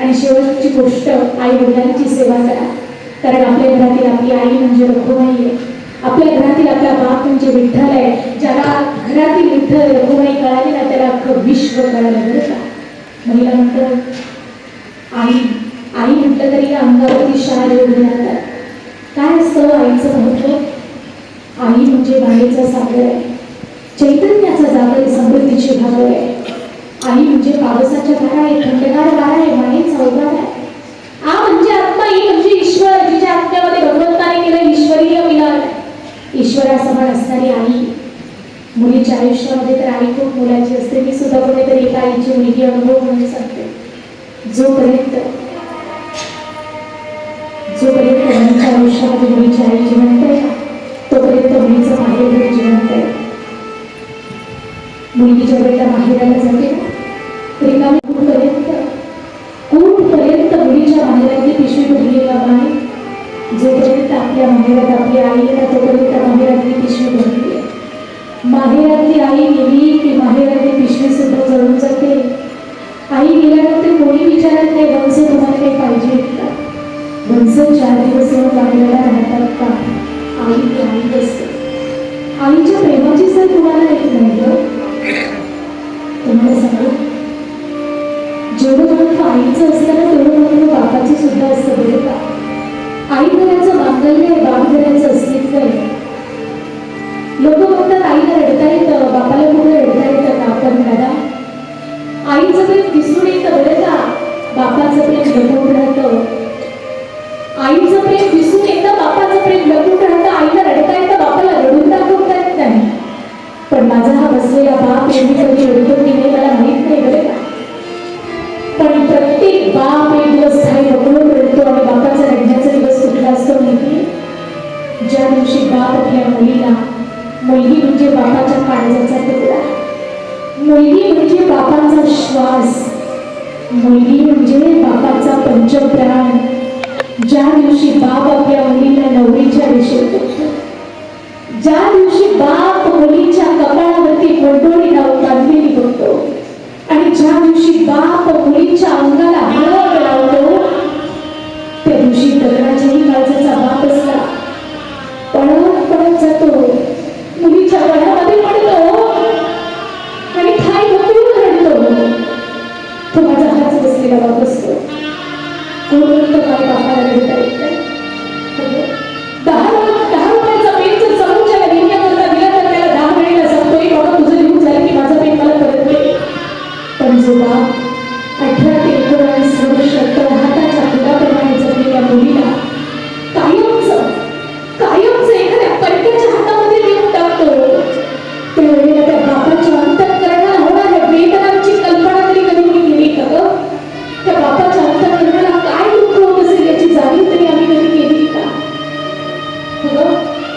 आणि शेवटची गोष्ट, आई वडिलांची सेवा करा. कारण आपल्या घरातील आपली आई म्हणजे रखुमाई आहे, आपल्या घरातील आपला बाप म्हणजे विठ्ठल आहे. ज्याला घरातील विठ्ठल रखुमाई कळाली ना, त्याला अख्खं विश्व कळालं बरं का. महिला म्हणतात आई, आई म्हटलं तरी अंगावरती शाल एवढे राहतात. काय असतं आईचं महत्व? आई म्हणजे बाणेचा सागर आहे, चैतन्याचा जागर, समृद्धीची भागर आहे. आई म्हणजे पावसाच्या धारा आहे, थंडगार वारा आहे, मायेचा उभार आहे. आ म्हणजे आत्मा, ई म्हणजे ईश्वर, जिच्या आत्म्यामध्ये भगवंताने केलं ईश्वरीय मिलन, ईश्वरासमान असणारी आई. मुलीच्या आयुष्यामध्ये तर आई खूप मुलाची असते. मी सुद्धा कुठेतरी एका आईची मुलगी अनुभव म्हणून सांगते. जोपर्यंत मुलीच्या आयुष्यामध्ये मुलीची आई जिवंत आहे, तोपर्यंत मुलीचं माहेर जिवंत आहे. मुलगी ज्यावेळेला माहेराला जाते ना, रिकामी कुठपर्यंत मुलीच्या माहेरातली पिशवी भरली का नाही? जोपर्यंत आपल्या माहेरात आपली आई आहे ना, तोपर्यंत माहेरातली पिशवी भरली आहे. माहेरातली आई गेली की माहेरातली पिशवी सुद्धा जळून जाते. आई गेल्यानंतर कोणी विचारत नाही, वंश तुम्हाला काही पाहिजे का? वंश 4 दिवस येऊन माहेराला राहतात का? आई ती आई असते. आईच्या प्रेमाची सर तुम्हाला येत नाही ग. तुम्हाला सांगू, जेवढं महत्व आईचं असतं ना, तेवढं महत्व बापाचं सुद्धा असतं बरं का. आई घराचं मांगल्य आहे, बाप घराचं अस्तित्व आहे. लोक म्हणतात आईला रडता येतं, बापाला कुठं रडता येतं का? पण दादा, आईचं प्रेम दिसून येतं बरं का, बापाचं प्रेम लपून राहतं. आईचं प्रेम दिसून येतं, बापाचं प्रेम लपून राहतं. आईला रडता येतं, बापाला रडून दाखवता येत नाही. पण माझा हा बसलेला बाप एवढी कधी रडतो की नाही मला माहित नाही बरं का. पण प्रत्येक बाप एक दिवस काही बघून रडतो. आणि बापाचा रडण्याचा दिवस कुठला असतो माहिती? ज्या दिवशी बाप आपल्या मुलीला, मुलगी म्हणजे बापाच्या काळजाचा तुकडा, मुलगी म्हणजे बापाचा श्वास, मुलगी म्हणजे बापाचा पंचप्राण, ज्या दिवशी बाप आपल्या मुलीला नवरीच्या दिशेत बघतो, ज्या दिवशी बाप मुलीच्या कपाळावरती गोंडोळी बांधलेली बघतो, आणि ज्या दिवशी बाप मुलीच्या अंगाला हळद लावतो, त्या दिवशी दगडाच्याही काळजाचा बाप असला पळत पळत जातो, मुलीच्या गळ्यामध्ये पडतो आणि ठाई बघून रडतो. तो माझा हाच बसलेला बाप असतो. कोण म्हणतो काय बापाला रडता येत नाही? 10 रुपयाचा पेन जर समोरच्याला लिहिण्याकरता दिला तर त्याला 10 वेळेला सांगतोय, बाबा तुझं लिहून झालं की माझा पेन मला परत दे. पण जो बाप 18 ते 19 वर्ष हाताच्या फुलाप्रमाणे जगलेल्या मुलीला कायमच एखाद्या परक्याच्या हातामध्ये देऊन टाकतो, त्यावेळेला त्या बापाच्या अंतःकरणाला होणाऱ्या वेदनांची कल्पना तरी कधी कोणी केली का ग? त्या बापाच्या अंतःकरणाला काय दुःख होत असेल याची जाणीव तरी आम्ही कधी केली का?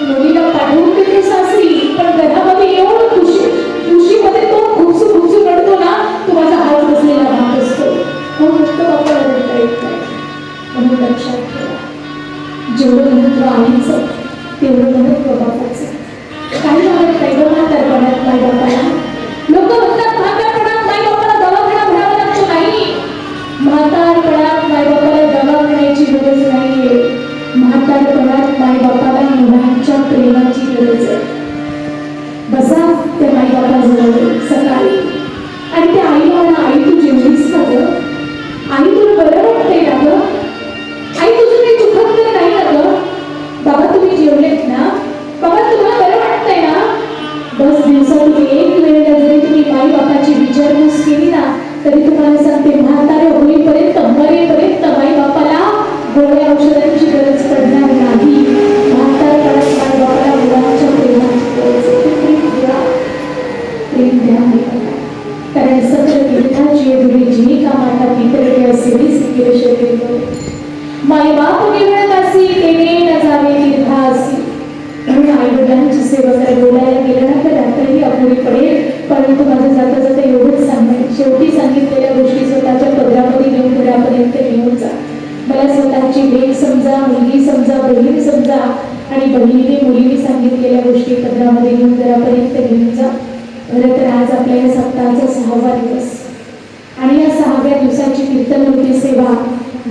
मुलीला पाठवून देतो सासरी, पण घरामध्ये एवढं खुशीमध्ये तो खुपसू रडतो ना, तो माझा हात बसलेला बाप असतो. कोण म्हणतो बापाला रडता येत नाही? म्हणून लक्षात ठेवा, जेवढं महत्व आईचं तेवढं महत्व बापाचं. काही म्हणत नाही ग म्हातारपणात माई बापाला. लोक म्हणतात म्हातारपणात माई बापाला दवाखाना भरावा लागतो. नाही, म्हातारपणात माई बापाला दवाखान्याची गरज नाहीये. म्हातारपणात माई बापाला मुलांच्या प्रेमाची गरज आहे. बसा त्या माई बापाजवळ सकाळी आणि त्या आईला म्हणा, आई तू जेवलीस का ग? आई तुला बरं वाटतंय ना ग? आई तुझं काही दुखत नाही ना ग? बाबा तुम्ही जेवलेत ना? बाबा तुम्हाला बरं वाटतंय ना? बस दिवसातून एक वेळेला जरी तुम्ही माई बापाची विचारपूस केली ना, तरी तुम्हाला सांगते म्हातारे होईपर्यंत, मरेपर्यंत माई बापाला गोळ्या औषधांची गरज पडणार नाही. म्हातारपणात माई बापाला मुलांच्या प्रेमाची गरज आहे. कारण सकल तीर्थाची धुळी जी का माता पितरके असेली सिकेल शरीर माय बाप केवळ दासी तेने न जावे तीर्थासी. म्हणून आई वडिलांची सेवा करायला बोलायला गेलं ना तर रात्रही अपुरी पडेल. परंतु माझं जाता जाता एवढंच सांगेल, शेवटी सांगितलेल्या गोष्टी स्वतःच्या पदरामध्ये घेऊन घरापर्यंत घेऊन जा. मला स्वतःची लेक समजा, मुलगी समजा, बहीण समजा आणि बहिणीने मुलीने सांगितलेल्या गोष्टी पदरामध्ये घेऊन घरापर्यंत घेऊन जा. खरं तर आज आपल्या या सप्ताहाचा 6वा दिवस आणि या 6व्या दिवसाची कीर्तनरूपी सेवा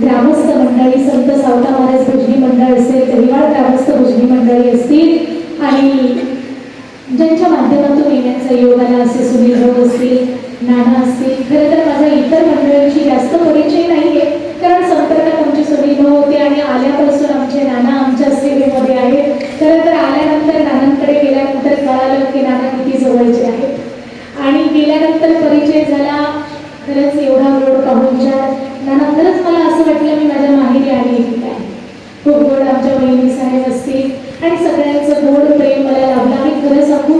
ग्रामस्थ मंडळी, संत सावता महाराज भजनी मंडळ असेल, दहिवाड ग्रामस्थ भजनी मंडळी असतील आणि ज्यांच्या माध्यमातून येण्याचा योग आला असे सुनील भाऊ असतील, नाना असतील. खरं तर माझा इतर मंडळींची जास्त परिचय नाहीये, कारण संपर्कात आमचे सुनील भाऊ होते आणि आल्यापासून आमचे नाना आमच्या सेवेमध्ये आहेत. खरं तर आल्यानंतर नानांकडे गेल्यानंतर कळालं की नाना किती जवळचे आहेत आणि गेल्यानंतर परिचय झाला. खरंच एवढा गोड पाहुणचार नाना, खरंच मला असं वाटलं मी माझ्या माहेरी आली की काय. खूप गोड आमच्या बहिणी साहेब असतील आणि सगळ्यांचं गोड प्रेम मला लाभलं. आणि खरं सांगू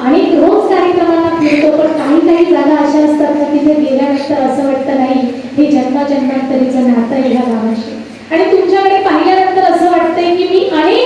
आणि रोज कार्यक्रमांना फिरतो, पण काही काही जागा अशा असतात ना तिथे गेल्यानंतर असं वाटतं नाही हे जन्माजन्मांतरीचं नातं आहे ह्या गावाशी. आणि तुमच्याकडे पाहिल्यानंतर असं वाटतंय की मी अनेक